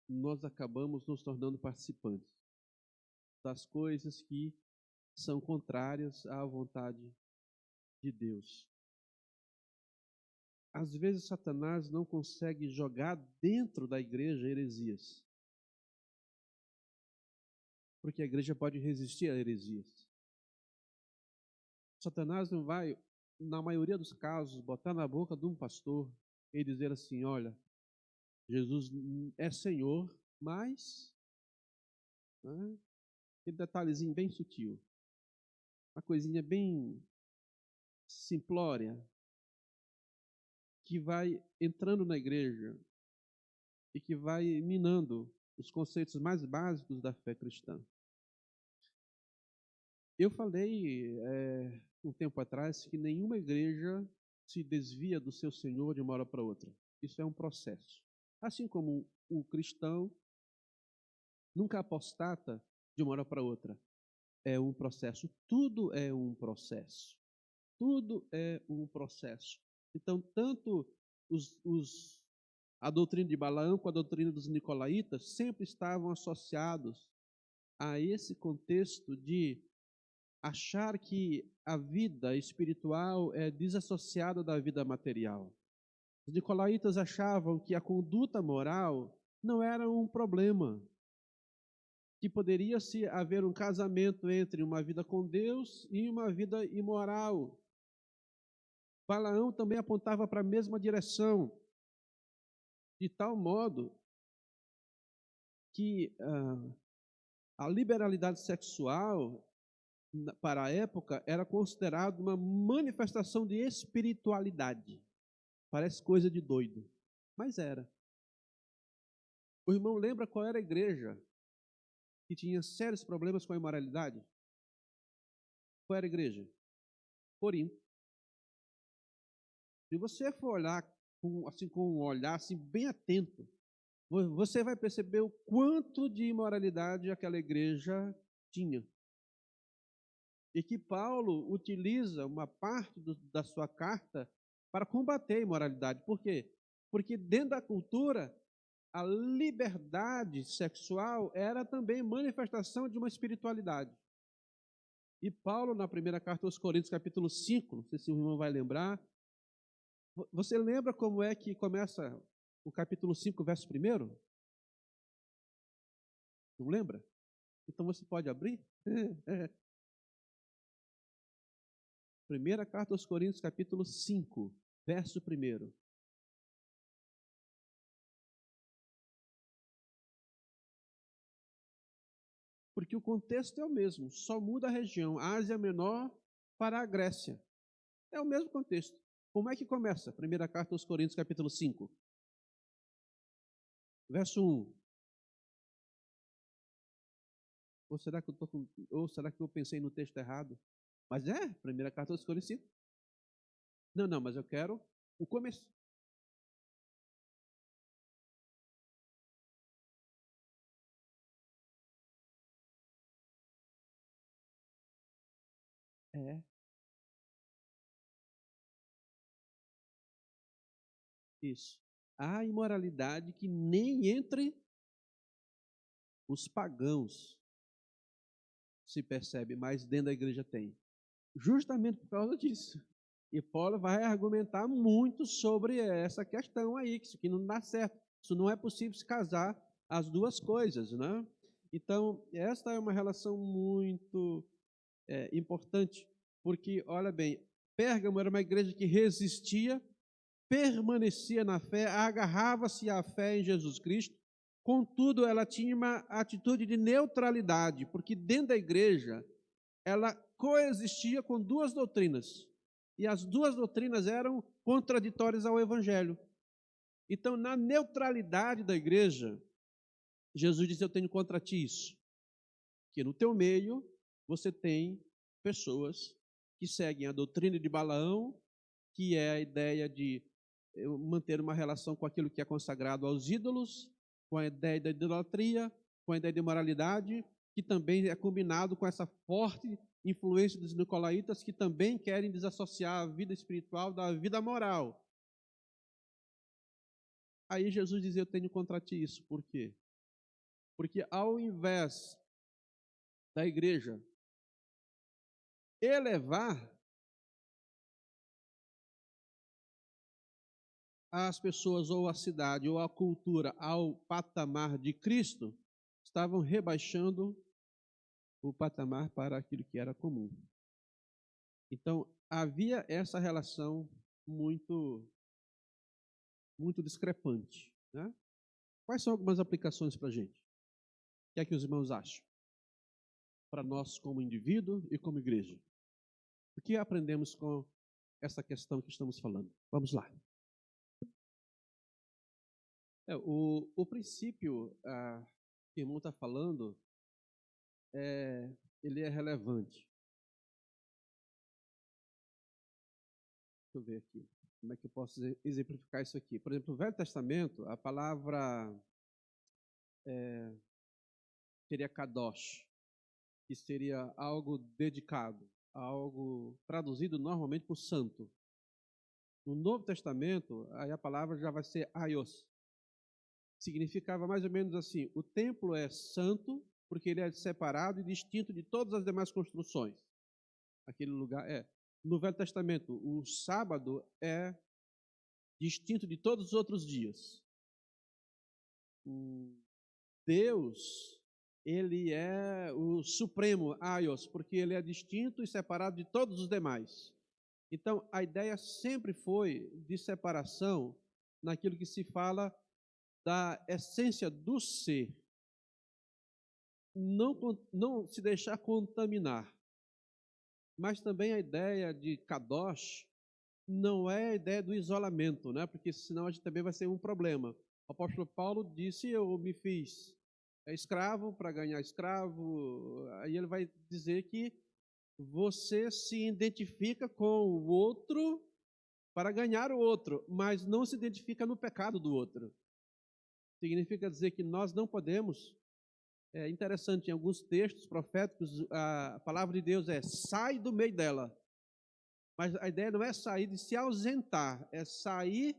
nós acabamos nos tornando participantes das coisas que são contrárias à vontade de Deus. Às vezes, Satanás não consegue jogar dentro da igreja heresias, porque a igreja pode resistir a heresias. Satanás não vai, na maioria dos casos, botar na boca de um pastor e dizer assim: olha, Jesus é Senhor, mas, né, aquele detalhezinho bem sutil, uma coisinha bem simplória, que vai entrando na igreja e que vai minando os conceitos mais básicos da fé cristã. Eu falei um tempo atrás que nenhuma igreja se desvia do seu Senhor de uma hora para outra. Isso é um processo. Assim como o cristão nunca apostata de uma hora para outra. É um processo. Tudo é um processo. Tudo é um processo. Então, tanto a doutrina de Balaão com a doutrina dos nicolaítas sempre estavam associados a esse contexto de achar que a vida espiritual é desassociada da vida material. Os nicolaítas achavam que a conduta moral não era um problema, que poderia-se haver um casamento entre uma vida com Deus e uma vida imoral. Balaão também apontava para a mesma direção, de tal modo que a liberalidade sexual para a época, era considerado uma manifestação de espiritualidade. Parece coisa de doido, mas era. O irmão lembra qual era a igreja que tinha sérios problemas com a imoralidade? Qual era a igreja? Corinto. Se você for olhar com um olhar assim, bem atento, você vai perceber o quanto de imoralidade aquela igreja tinha. E que Paulo utiliza uma parte da sua carta para combater a imoralidade. Por quê? Porque dentro da cultura, a liberdade sexual era também manifestação de uma espiritualidade. E Paulo, na primeira carta aos Coríntios, capítulo 5, não sei se o irmão vai lembrar, você lembra como é que começa o capítulo 5, verso 1? Não lembra? Então você pode abrir? Primeira carta aos Coríntios, capítulo 5, verso 1. Porque o contexto é o mesmo, só muda a região, Ásia Menor para a Grécia. É o mesmo contexto. Como é que começa? Primeira carta aos Coríntios, capítulo 5, verso 1. Ou será que eu pensei no texto errado? Mas primeira carta aos Coríntios 5. Não, mas eu quero o começo. É. Isso. Há imoralidade que nem entre os pagãos se percebe, mas dentro da igreja tem. Justamente por causa disso. E Paulo vai argumentar muito sobre essa questão aí, que isso aqui não dá certo. Isso não é possível se casar as duas coisas, né? Então, esta é uma relação muito importante, porque, olha bem, Pérgamo era uma igreja que resistia, permanecia na fé, agarrava-se à fé em Jesus Cristo, contudo, ela tinha uma atitude de neutralidade, porque dentro da igreja ela coexistia com duas doutrinas, e as duas doutrinas eram contraditórias ao Evangelho. Então, na neutralidade da igreja, Jesus disse: eu tenho contra ti isso, que no teu meio você tem pessoas que seguem a doutrina de Balaão, que é a ideia de manter uma relação com aquilo que é consagrado aos ídolos, com a ideia da idolatria, com a ideia de moralidade, que também é combinado com essa forte influência dos nicolaítas, que também querem desassociar a vida espiritual da vida moral. Aí Jesus dizia: eu tenho contra ti isso. Por quê? Porque ao invés da igreja elevar as pessoas ou a cidade ou a cultura ao patamar de Cristo, estavam rebaixando o patamar para aquilo que era comum. Então, havia essa relação muito discrepante, né? Quais são algumas aplicações para a gente? O que é que os irmãos acham? Para nós como indivíduo e como igreja. O que aprendemos com essa questão que estamos falando? Vamos lá. O princípio que o irmão está falando, ele é relevante. Deixa eu ver aqui. Como é que eu posso exemplificar isso aqui? Por exemplo, no Velho Testamento, a palavra seria kadosh, que seria algo dedicado, algo traduzido normalmente por santo. No Novo Testamento, aí a palavra já vai ser aios. Significava mais ou menos assim: o templo é santo porque ele é separado e distinto de todas as demais construções. Aquele lugar é. No Velho Testamento, o sábado é distinto de todos os outros dias. Deus, ele é o supremo, aios, porque ele é distinto e separado de todos os demais. Então, a ideia sempre foi de separação naquilo que se fala da essência do ser. Não se deixar contaminar. Mas também a ideia de kadosh não é a ideia do isolamento, né? Porque senão a gente também vai ser um problema. O apóstolo Paulo disse: eu me fiz escravo para ganhar escravo. Aí ele vai dizer que você se identifica com o outro para ganhar o outro, mas não se identifica no pecado do outro. Significa dizer que nós não podemos. É interessante, em alguns textos proféticos, a palavra de Deus é: sai do meio dela. Mas a ideia não é sair de se ausentar, é sair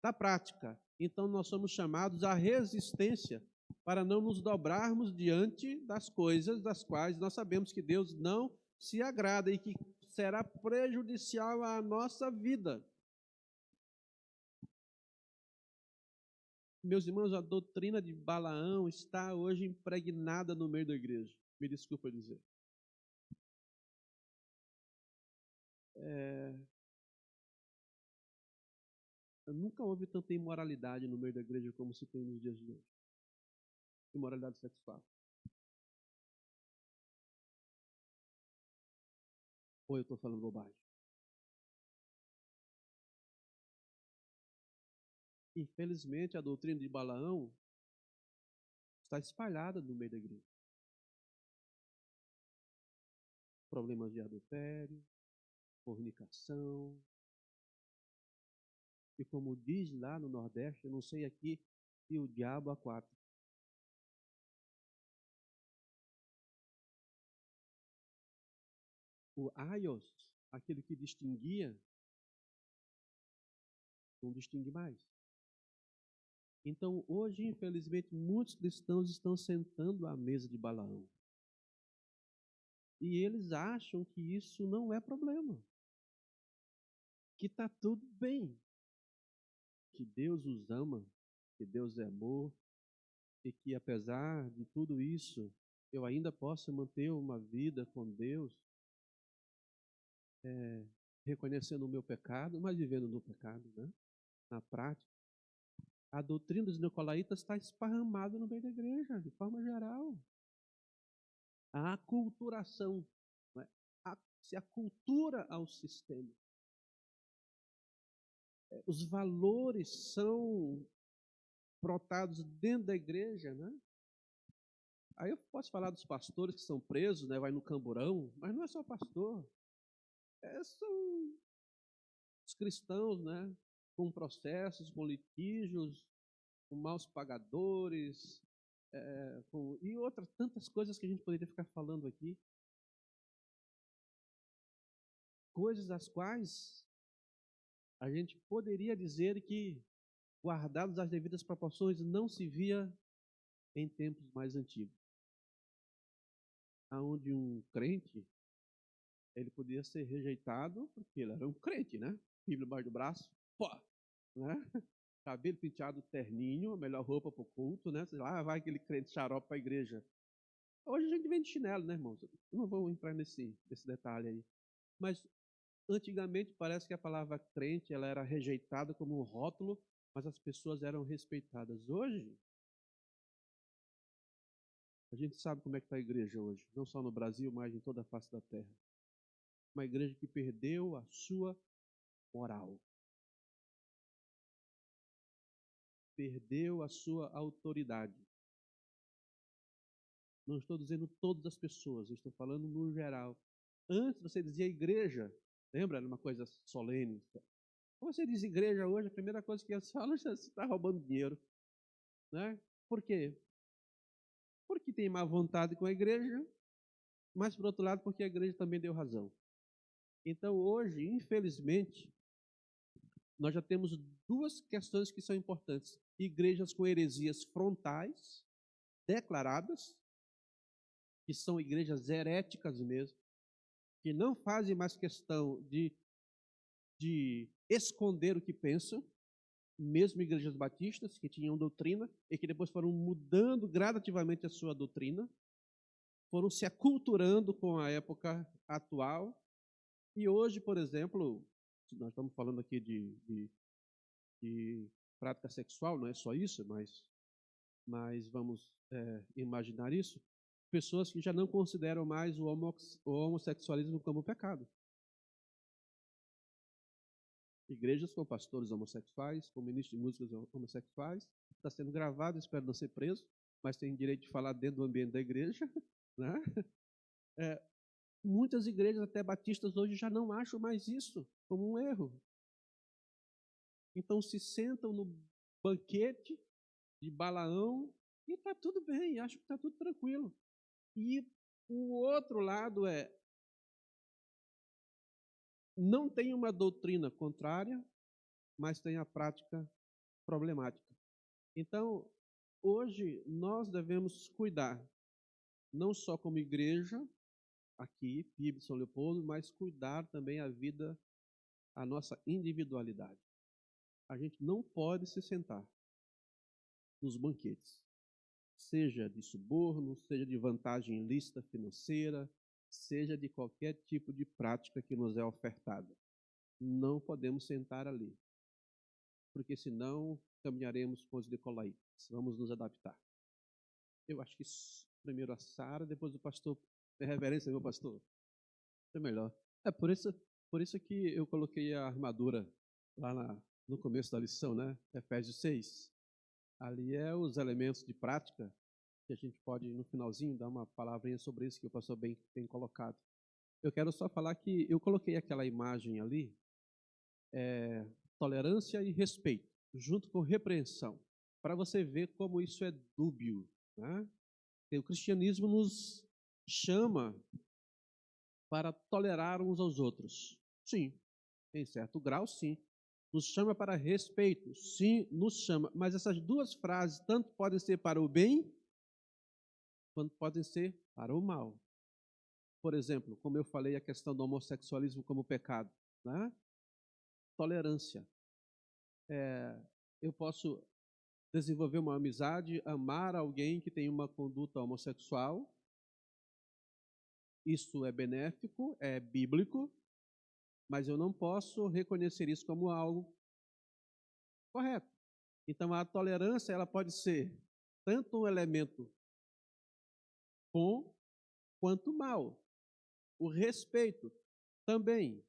da prática. Então nós somos chamados à resistência para não nos dobrarmos diante das coisas das quais nós sabemos que Deus não se agrada e que será prejudicial à nossa vida. Meus irmãos, a doutrina de Balaão está hoje impregnada no meio da igreja. Me desculpa dizer. Nunca houve tanta imoralidade no meio da igreja como se tem nos dias de hoje. Imoralidade sexual. Ou eu estou falando bobagem? Infelizmente, a doutrina de Balaão está espalhada no meio da igreja. Problemas de adultério, fornicação. E como diz lá no Nordeste, eu não sei aqui, e o diabo a quatro. O aios, aquele que distinguia, não distingue mais. Então, hoje, infelizmente, muitos cristãos estão sentando à mesa de Balaão. E eles acham que isso não é problema, que está tudo bem, que Deus os ama, que Deus é amor, e que apesar de tudo isso, eu ainda posso manter uma vida com Deus, reconhecendo o meu pecado, mas vivendo no pecado, né? Na prática. A doutrina dos nicolaítas está esparramada no meio da igreja, de forma geral. A aculturação, né? Se acultura ao sistema. Os valores são brotados dentro da igreja, né? Aí eu posso falar dos pastores que são presos, né? Vai no camburão, mas não é só pastor. São os cristãos, né? Com processos, com litígios, com maus pagadores, e outras tantas coisas que a gente poderia ficar falando aqui. Coisas das quais a gente poderia dizer que, guardados as devidas proporções, não se via em tempos mais antigos. Onde um crente, ele podia ser rejeitado porque ele era um crente, né? Bíblia embaixo do braço, pô, né? Cabelo penteado, terninho, a melhor roupa para o culto, né? Sei lá, vai aquele crente xarope para a igreja. Hoje a gente vem de chinelo, né, irmãos? Eu não vou entrar nesse detalhe aí. Mas antigamente parece que a palavra crente ela era rejeitada como um rótulo, mas as pessoas eram respeitadas. Hoje, a gente sabe como é que está a igreja hoje, não só no Brasil, mas em toda a face da terra. Uma igreja que perdeu a sua moral. Perdeu a sua autoridade. Não estou dizendo todas as pessoas, eu estou falando no geral. Antes você dizia igreja, lembra? Era uma coisa solene. Quando você diz igreja hoje, a primeira coisa que eles falam é que você está roubando dinheiro. Né? Por quê? Porque tem má vontade com a igreja, mas por outro lado, porque a igreja também deu razão. Então hoje, infelizmente, nós já temos duas questões que são importantes. Igrejas com heresias frontais, declaradas, que são igrejas heréticas mesmo, que não fazem mais questão de esconder o que pensam, mesmo igrejas batistas, que tinham doutrina, e que depois foram mudando gradativamente a sua doutrina, foram se aculturando com a época atual, e hoje, por exemplo, nós estamos falando aqui de prática sexual, não é só isso, mas vamos imaginar isso, pessoas que já não consideram mais o homossexualismo como pecado. Igrejas com pastores homossexuais, com ministros de músicas homossexuais, está sendo gravado, espero não ser preso, mas tem direito de falar dentro do ambiente da igreja. Né? Muitas igrejas, até batistas, hoje já não acham mais isso como um erro. Então se sentam no banquete de Balaão e está tudo bem, acho que está tudo tranquilo. E o outro lado não tem uma doutrina contrária, mas tem a prática problemática. Então, hoje nós devemos cuidar, não só como igreja, aqui, PIB São Leopoldo, mas cuidar também a nossa individualidade. A gente não pode se sentar nos banquetes, seja de suborno, seja de vantagem ilícita financeira, seja de qualquer tipo de prática que nos é ofertada. Não podemos sentar ali, porque senão caminharemos com os nicolaítas. Vamos nos adaptar. Eu acho que primeiro a Sara, depois o pastor. Reverência, meu pastor. É melhor. Por isso que eu coloquei a armadura lá no começo da lição, né? Efésios 6. Ali é os elementos de prática que a gente pode, no finalzinho, dar uma palavrinha sobre isso que o pastor bem tem colocado. Eu quero só falar que eu coloquei aquela imagem ali, tolerância e respeito, junto com repreensão, para você ver como isso é dúbio. Né? O cristianismo nos chama para tolerar uns aos outros? Sim, em certo grau, sim. Nos chama para respeito? Sim, nos chama. Mas essas duas frases tanto podem ser para o bem, quanto podem ser para o mal. Por exemplo, como eu falei, a questão do homossexualismo como pecado, né? Tolerância. Eu posso desenvolver uma amizade, amar alguém que tem uma conduta homossexual. Isso é benéfico, é bíblico, mas eu não posso reconhecer isso como algo correto. Então, a tolerância ela pode ser tanto um elemento bom quanto mal. O respeito também.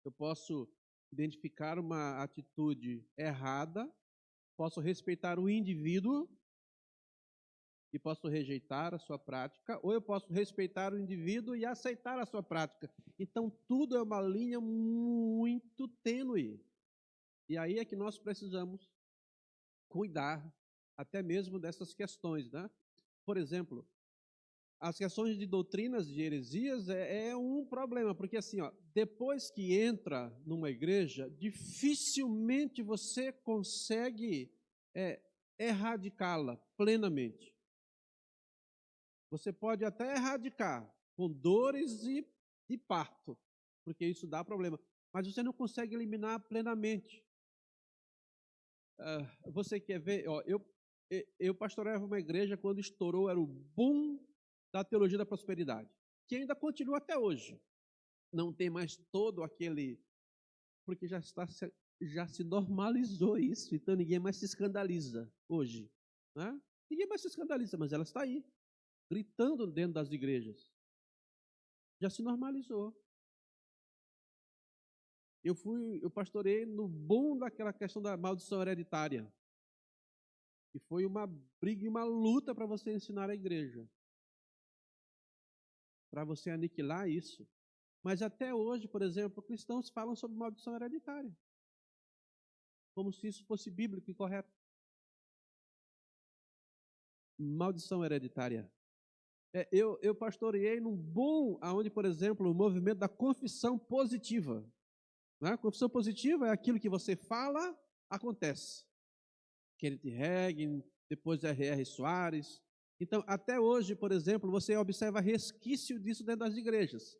Eu posso identificar uma atitude errada, posso respeitar o indivíduo e posso rejeitar a sua prática, ou eu posso respeitar o indivíduo e aceitar a sua prática. Então, tudo é uma linha muito tênue. E aí é que nós precisamos cuidar até mesmo dessas questões, né? Por exemplo, as questões de doutrinas de heresias é um problema, porque assim, ó, depois que entra numa igreja, dificilmente você consegue erradicá-la plenamente. Você pode até erradicar com dores e parto, porque isso dá problema, mas você não consegue eliminar plenamente. Você quer ver? Ó, eu pastoreava uma igreja quando estourou, era o boom da teologia da prosperidade, que ainda continua até hoje. Não tem mais todo aquele, porque já se normalizou isso, então ninguém mais se escandaliza hoje, né? Ninguém mais se escandaliza, mas ela está aí, gritando dentro das igrejas. Já se normalizou. Eu pastorei no boom daquela questão da maldição hereditária. E foi uma briga e uma luta para você ensinar a igreja, para você aniquilar isso. Mas até hoje, por exemplo, cristãos falam sobre maldição hereditária, como se isso fosse bíblico e correto. Maldição hereditária. Eu pastoreei num boom, onde, por exemplo, o movimento da confissão positiva. Né? Confissão positiva é aquilo que você fala, acontece. Kenneth Hagin, depois R.R. Soares. Então, até hoje, por exemplo, você observa resquício disso dentro das igrejas,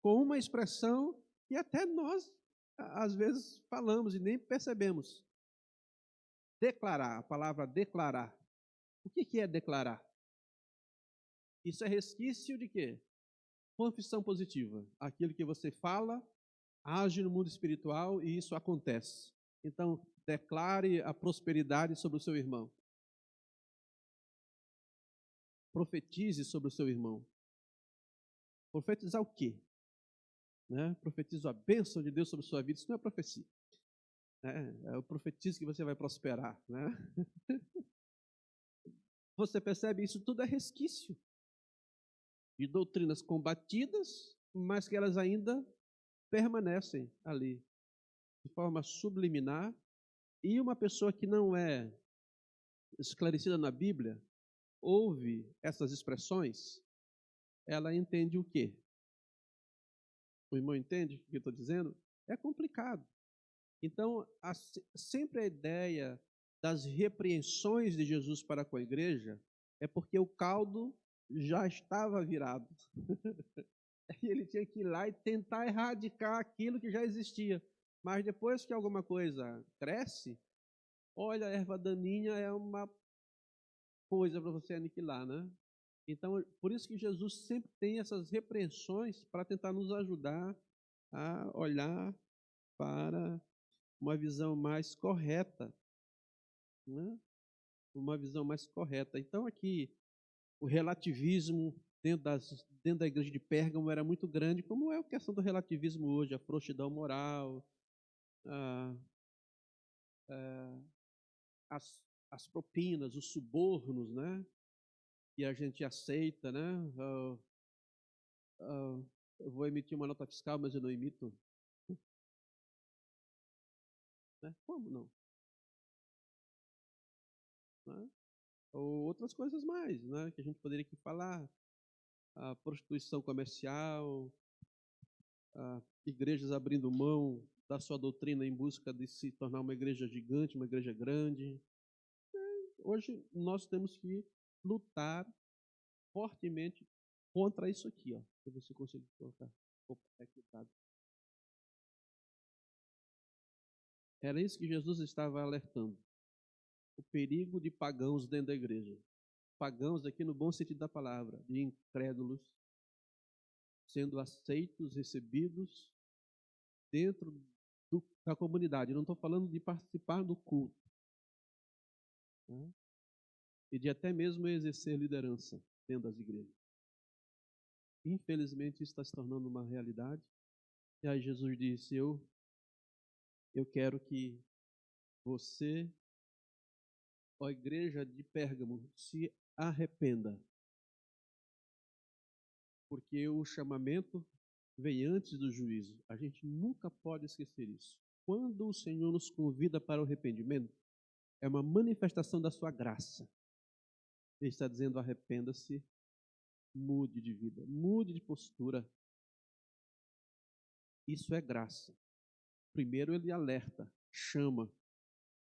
com uma expressão que até nós, às vezes, falamos e nem percebemos. Declarar, a palavra declarar. O que é declarar? Isso é resquício de quê? Confissão positiva. Aquilo que você fala, age no mundo espiritual e isso acontece. Então, declare a prosperidade sobre o seu irmão. Profetize sobre o seu irmão. Profetizar o quê? Né? Profetizo a bênção de Deus sobre a sua vida. Isso não é profecia. É o profetizo que você vai prosperar. Né? Você percebe? Isso tudo é resquício de doutrinas combatidas, mas que elas ainda permanecem ali, de forma subliminar. E uma pessoa que não é esclarecida na Bíblia, ouve essas expressões, ela entende o quê? O irmão entende o que eu estou dizendo? É complicado. Então, sempre a ideia das repreensões de Jesus para com a igreja é porque o caldo já estava virado. E ele tinha que ir lá e tentar erradicar aquilo que já existia. Mas depois que alguma coisa cresce, olha, a erva daninha é uma coisa para você aniquilar, né? Então, por isso que Jesus sempre tem essas repreensões para tentar nos ajudar a olhar para uma visão mais correta, né? Uma visão mais correta. Então, aqui, o relativismo dentro da igreja de Pérgamo era muito grande, como é a questão do relativismo hoje, a frouxidão moral, a, a, as propinas, os subornos, né? Que a gente aceita, né? Eu vou emitir uma nota fiscal, mas eu não emito. Né? Como não? Né? Ou outras coisas mais, né? Que a gente poderia aqui falar. a prostituição comercial, igrejas abrindo mão da sua doutrina em busca de se tornar uma igreja gigante, uma igreja grande. Hoje nós temos que lutar fortemente contra isso aqui, ó. Se você conseguir colocar. Opa, aqui tá. Era isso que Jesus estava alertando. O perigo de pagãos dentro da igreja. Pagãos aqui no bom sentido da palavra, de incrédulos, sendo aceitos, recebidos dentro da comunidade. Eu não estou falando de participar do culto, né? E de até mesmo exercer liderança dentro das igrejas. Infelizmente, isso está se tornando uma realidade. E aí Jesus disse, eu quero que você, ó igreja de Pérgamo, se arrependa. Porque o chamamento vem antes do juízo. A gente nunca pode esquecer isso. Quando o Senhor nos convida para o arrependimento, é uma manifestação da sua graça. Ele está dizendo, arrependa-se, mude de vida, mude de postura. Isso é graça. Primeiro ele alerta, chama,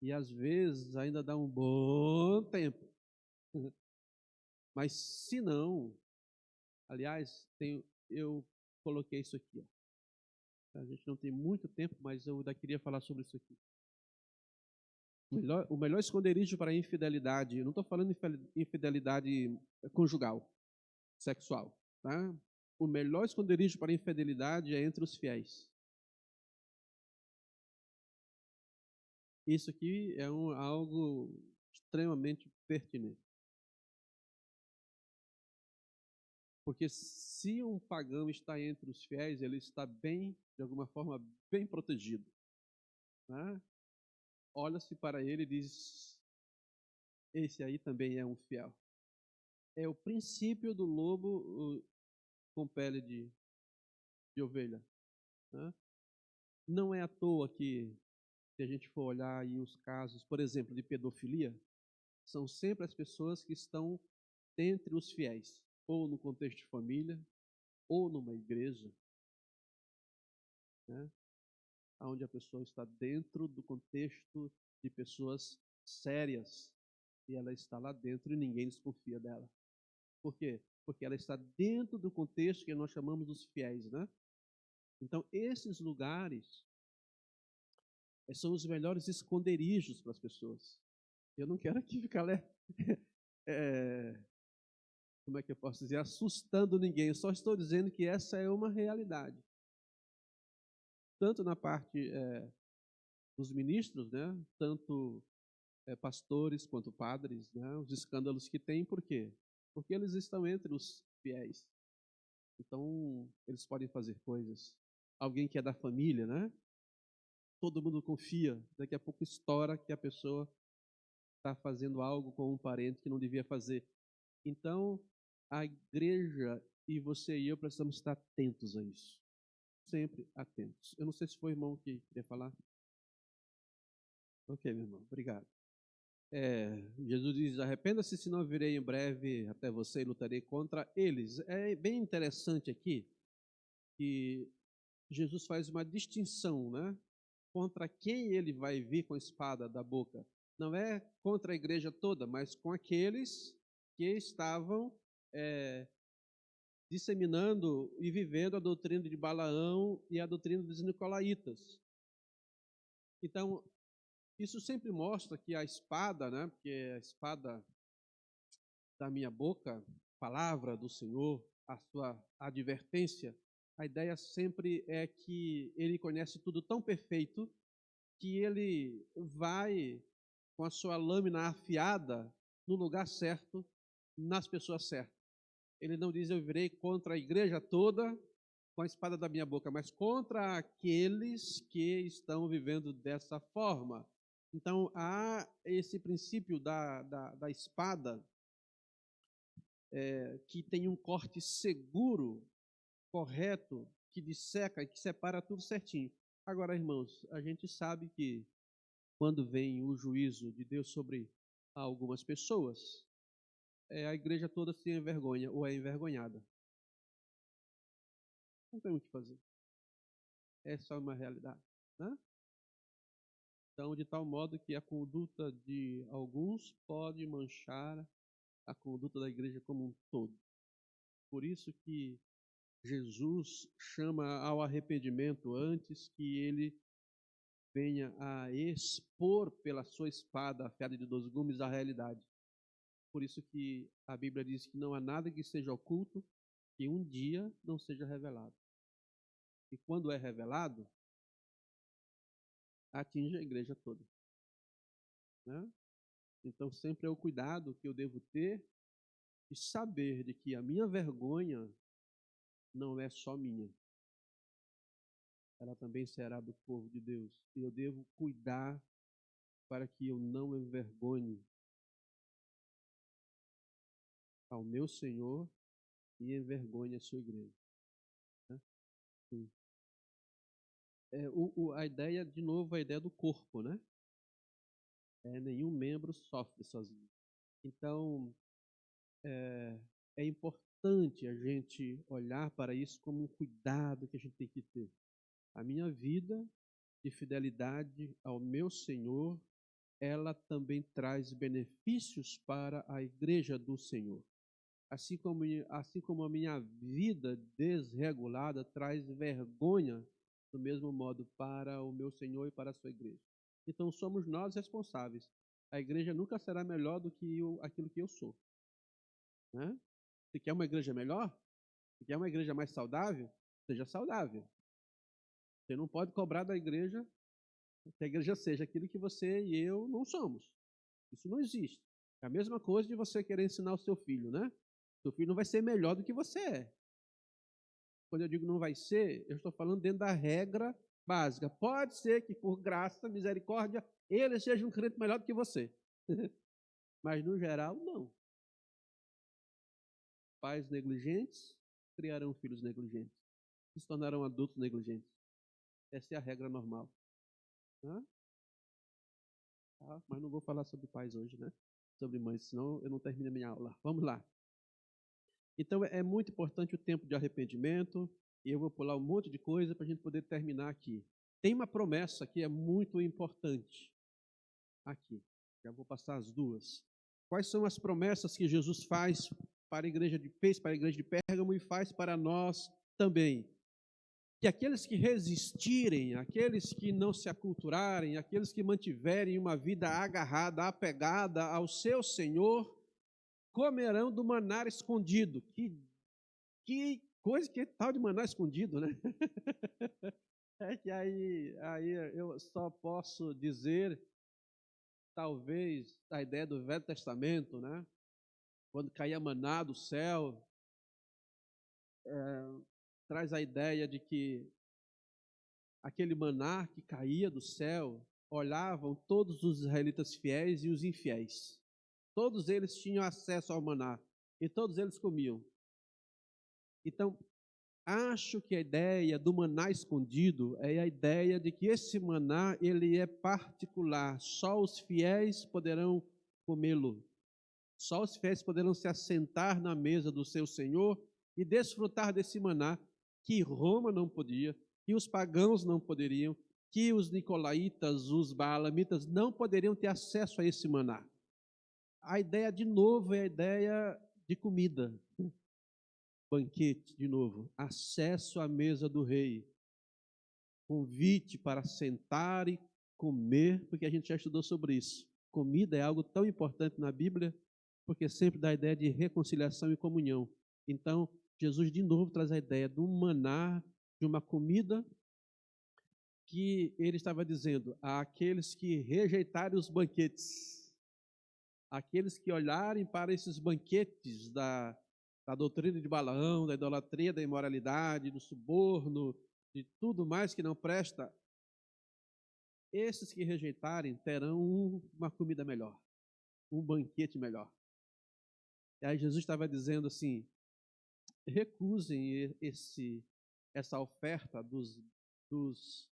e às vezes ainda dá um bom tempo. Mas se não, aliás, eu coloquei isso aqui, ó. A gente não tem muito tempo, mas eu ainda queria falar sobre isso aqui. O melhor esconderijo para a infidelidade, eu não estou falando infidelidade conjugal, sexual, tá? O melhor esconderijo para a infidelidade é entre os fiéis. Isso aqui é algo extremamente pertinente. Porque se um pagão está entre os fiéis, ele está bem, de alguma forma, bem protegido, né? Olha-se para ele e diz, esse aí também é um fiel. É o princípio do lobo com pele de ovelha, né? Não é à toa que, se a gente for olhar aí os casos, por exemplo, de pedofilia, são sempre as pessoas que estão dentre os fiéis, ou no contexto de família, ou numa igreja, né? Onde a pessoa está dentro do contexto de pessoas sérias, e ela está lá dentro e ninguém desconfia dela. Por quê? Porque ela está dentro do contexto que nós chamamos dos fiéis, né? Então, esses lugares são os melhores esconderijos para as pessoas. Eu não quero aqui ficar como é que eu posso dizer, assustando ninguém. Eu só estou dizendo que essa é uma realidade. Tanto na parte dos ministros, né? Tanto pastores quanto padres, né? Os escândalos que tem, por quê? Porque eles estão entre os fiéis. Então, eles podem fazer coisas. Alguém que é da família, né? Todo mundo confia. Daqui a pouco estoura que a pessoa está fazendo algo com um parente que não devia fazer. Então, a igreja e você e eu precisamos estar atentos a isso. Sempre atentos. Eu não sei se foi o irmão que queria falar. Ok, meu irmão, obrigado. Jesus diz, arrependa-se, senão eu virei em breve até você e lutarei contra eles. É bem interessante aqui que Jesus faz uma distinção, né? Contra quem ele vai vir com a espada da boca. Não é contra a igreja toda, mas com aqueles que estavam disseminando e vivendo a doutrina de Balaão e a doutrina dos nicolaítas. Então, isso sempre mostra que a espada, né? Porque a espada da minha boca, palavra do Senhor, a sua advertência, a ideia sempre é que ele conhece tudo tão perfeito que ele vai com a sua lâmina afiada no lugar certo, nas pessoas certas. Ele não diz, eu virei contra a igreja toda com a espada da minha boca, mas contra aqueles que estão vivendo dessa forma. Então, há esse princípio da espada, que tem um corte seguro, correto, que disseca e que separa tudo certinho. Agora, irmãos, a gente sabe que quando vem o juízo de Deus sobre algumas pessoas, a igreja toda se envergonha ou é envergonhada. Não tem o que fazer. Essa é uma realidade, né? Então, de tal modo que a conduta de alguns pode manchar a conduta da igreja como um todo. Por isso que Jesus chama ao arrependimento antes que ele venha a expor pela sua espada afiada de 2 gumes a realidade. Por isso que a Bíblia diz que não há nada que seja oculto que um dia não seja revelado. E quando é revelado, atinge a igreja toda, né? Então sempre é o cuidado que eu devo ter de saber de que a minha vergonha não é só minha. Ela também será do povo de Deus. E eu devo cuidar para que eu não envergonhe ao meu Senhor e envergonhe a sua igreja, né? Sim. A ideia, de novo, a ideia do corpo, né? Nenhum membro sofre sozinho. Então, é importante a gente olhar para isso como um cuidado que a gente tem que ter. A minha vida de fidelidade ao meu Senhor, ela também traz benefícios para a igreja do Senhor. Assim como a minha vida desregulada traz vergonha, do mesmo modo, para o meu Senhor e para a sua igreja. Então, somos nós responsáveis. A igreja nunca será melhor do que aquilo que eu sou, né? Se quer uma igreja melhor, se quer uma igreja mais saudável, seja saudável. Você não pode cobrar da igreja que a igreja seja aquilo que você e eu não somos. Isso não existe. É a mesma coisa de você querer ensinar o seu filho, né? Seu filho não vai ser melhor do que você é. Quando eu digo não vai ser, eu estou falando dentro da regra básica. Pode ser que, por graça, misericórdia, ele seja um crente melhor do que você. Mas, no geral, não. Pais negligentes criarão filhos negligentes. Se tornarão adultos negligentes. Essa é a regra normal. Mas não vou falar sobre pais hoje, né? Sobre mães, senão eu não termino a minha aula. Vamos lá. Então, é muito importante o tempo de arrependimento, e eu vou pular um monte de coisa para a gente poder terminar aqui. Tem uma promessa que é muito importante aqui. Já vou passar as duas. Quais são as promessas que Jesus fez para a igreja de Pérgamo e faz para nós também? Que aqueles que resistirem, aqueles que não se aculturarem, aqueles que mantiverem uma vida agarrada, apegada ao seu Senhor, comerão do maná escondido. Que coisa, que tal de maná escondido, né? É que aí eu só posso dizer, talvez, a ideia do Velho Testamento, né? Quando caía maná do céu, traz a ideia de que aquele maná que caía do céu, olhavam todos os israelitas fiéis e os infiéis. Todos eles tinham acesso ao maná e todos eles comiam. Então, acho que a ideia do maná escondido é a ideia de que esse maná ele é particular, só os fiéis poderão comê-lo. Só os fiéis poderão se assentar na mesa do seu Senhor e desfrutar desse maná que Roma não podia, que os pagãos não poderiam, que os nicolaítas, os baalamitas não poderiam ter acesso a esse maná. A ideia, de novo, é a ideia de comida. Banquete, de novo, acesso à mesa do rei, convite para sentar e comer, porque a gente já estudou sobre isso. Comida é algo tão importante na Bíblia, porque sempre dá a ideia de reconciliação e comunhão. Então, Jesus de novo traz a ideia de um maná, de uma comida que ele estava dizendo àqueles que rejeitarem os banquetes, aqueles que olharem para esses banquetes da doutrina de Balaão, da idolatria, da imoralidade, do suborno, de tudo mais que não presta, esses que rejeitarem terão uma comida melhor, um banquete melhor. E aí Jesus estava dizendo assim, recusem essa oferta dos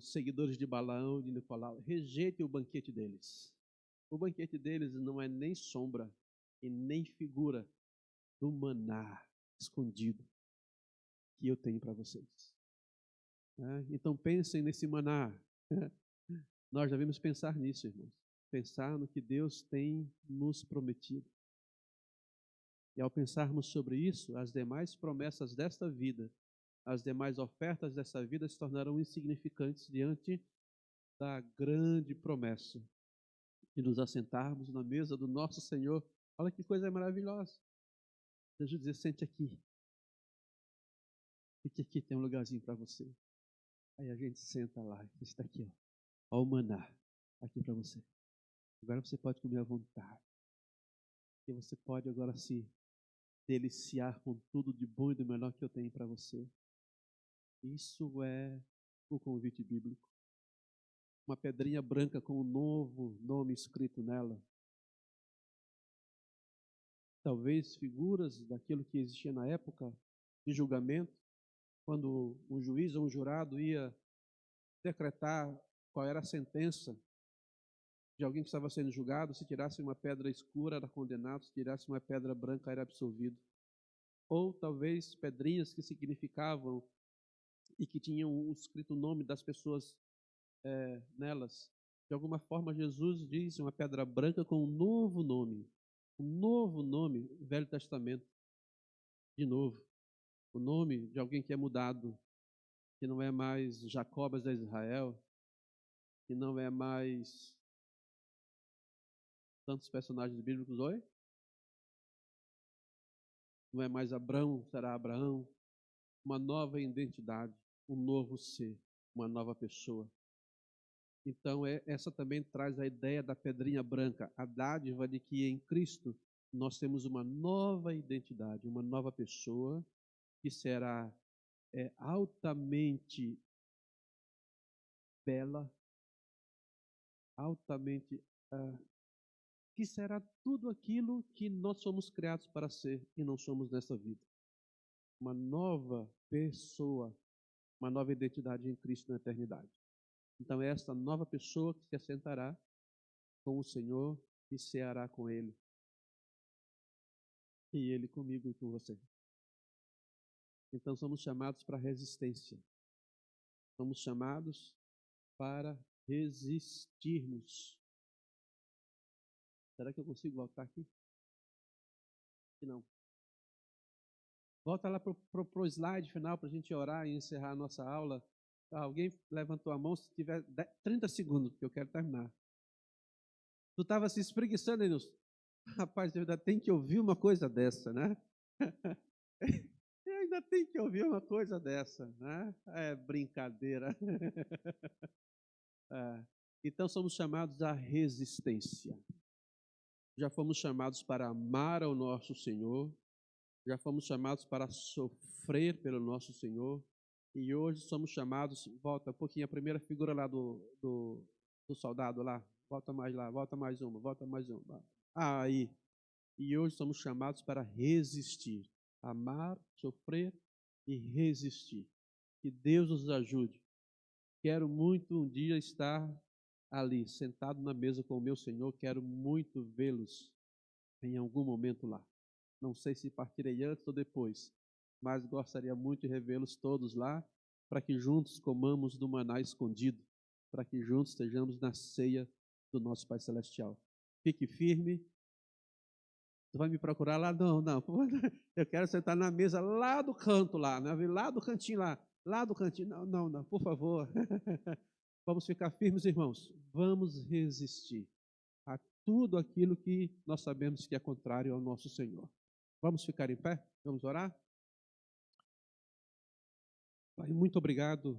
seguidores de Balaão e de Nicolau, rejeitem o banquete deles. O banquete deles não é nem sombra e nem figura do maná escondido. que eu tenho para vocês. Então pensem nesse maná. Nós devemos pensar nisso, irmãos. Pensar no que Deus tem nos prometido. E ao pensarmos sobre isso, as demais promessas desta vida, as demais ofertas dessa vida se tornarão insignificantes diante da grande promessa de nos assentarmos na mesa do nosso Senhor. Olha que coisa maravilhosa. Jesus dizer, sente aqui. Fique aqui, tem um lugarzinho para você. Aí a gente senta lá, está aqui, ó. Ó o maná, aqui para você. Agora você pode comer à vontade. E você pode agora se deliciar com tudo de bom e do melhor que eu tenho para você. Isso é o convite bíblico. Uma pedrinha branca com um novo nome escrito nela. Talvez figuras daquilo que existia na época de julgamento, quando um juiz ou um jurado ia decretar qual era a sentença de alguém que estava sendo julgado, se tirasse uma pedra escura era condenado, se tirasse uma pedra branca era absolvido. Ou talvez pedrinhas que significavam e que tinham escrito o nome das pessoas nelas. De alguma forma Jesus diz uma pedra branca com um novo nome, Velho Testamento, de novo. O nome de alguém que é mudado, que não é mais Jacobas de Israel, que não é mais tantos personagens bíblicos, oi? Não é mais Abrão, será Abraão. Uma nova identidade, um novo ser, uma nova pessoa. Então, essa também traz a ideia da pedrinha branca, a dádiva de que em Cristo nós temos uma nova identidade, uma nova pessoa que será altamente bela, altamente que será tudo aquilo que nós somos criados para ser e não somos nessa vida. Uma nova pessoa, uma nova identidade em Cristo na eternidade. Então, é esta nova pessoa que se assentará com o Senhor e ceará com Ele. E Ele comigo e com você. Então, somos chamados para resistência. Somos chamados para resistirmos. Será que eu consigo voltar aqui? Não. Volta lá para o slide final para a gente orar e encerrar a nossa aula. Alguém levantou a mão, se tiver 30 segundos, porque eu quero terminar. Tu estava se espreguiçando, Enilson. Rapaz, eu ainda tenho que ouvir uma coisa dessa, né? Eu ainda tenho que ouvir uma coisa dessa, né? É brincadeira. Então somos chamados à resistência. Já fomos chamados para amar ao nosso Senhor. Já fomos chamados para sofrer pelo nosso Senhor. E hoje somos chamados, volta um pouquinho, a primeira figura lá do soldado lá. Volta mais lá, volta mais uma. Aí. E hoje somos chamados para resistir. Amar, sofrer e resistir. Que Deus nos ajude. Quero muito um dia estar ali, sentado na mesa com o meu Senhor. Quero muito vê-los em algum momento lá. Não sei se partirei antes ou depois, mas gostaria muito de revê-los todos lá, para que juntos comamos do maná escondido, para que juntos estejamos na ceia do nosso Pai Celestial. Fique firme. Tu vai me procurar lá? Não. Eu quero sentar na mesa lá do canto lá, né? Lá do cantinho lá do cantinho. Não, por favor. Vamos ficar firmes, irmãos. Vamos resistir a tudo aquilo que nós sabemos que é contrário ao nosso Senhor. Vamos ficar em pé? Vamos orar? Pai, muito obrigado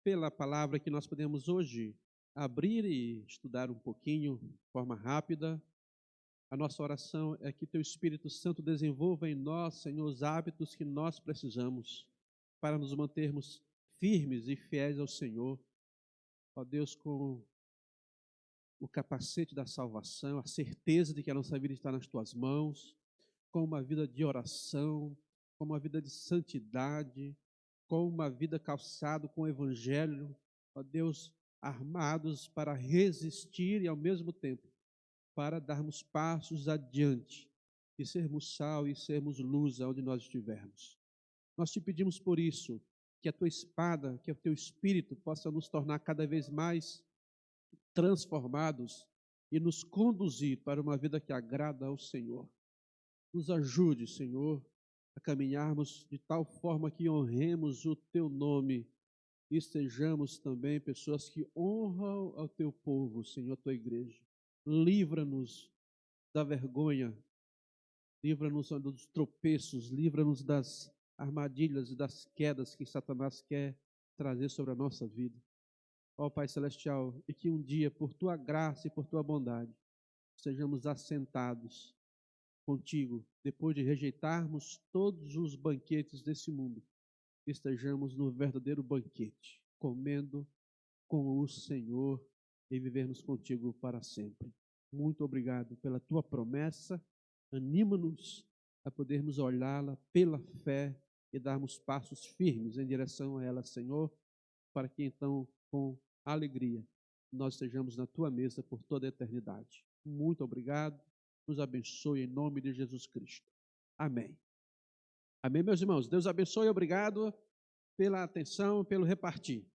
pela palavra que nós podemos hoje abrir e estudar um pouquinho, de forma rápida. A nossa oração é que Teu Espírito Santo desenvolva em nós, Senhor, os hábitos que nós precisamos para nos mantermos firmes e fiéis ao Senhor. Ó Deus, com o capacete da salvação, a certeza de que a nossa vida está nas Tuas mãos, com uma vida de oração, com uma vida de santidade, com uma vida calçada com o Evangelho, ó Deus, armados para resistir e ao mesmo tempo para darmos passos adiante e sermos sal e sermos luz aonde nós estivermos. Nós te pedimos por isso, que a tua espada, que o teu espírito possa nos tornar cada vez mais transformados e nos conduzir para uma vida que agrada ao Senhor. Nos ajude, Senhor, a caminharmos de tal forma que honremos o teu nome e sejamos também pessoas que honram ao teu povo, Senhor, a tua igreja. Livra-nos da vergonha, livra-nos dos tropeços, livra-nos das armadilhas e das quedas que Satanás quer trazer sobre a nossa vida. Ó Pai Celestial, e que um dia, por tua graça e por tua bondade, sejamos assentados contigo, depois de rejeitarmos todos os banquetes desse mundo, estejamos no verdadeiro banquete, comendo com o Senhor e vivermos contigo para sempre. Muito obrigado pela tua promessa, anima-nos a podermos olhá-la pela fé e darmos passos firmes em direção a ela, Senhor, para que então, com alegria, nós estejamos na tua mesa por toda a eternidade. Muito obrigado, nos abençoe em nome de Jesus Cristo. Amém. Amém, meus irmãos. Deus abençoe e obrigado pela atenção, pelo repartir.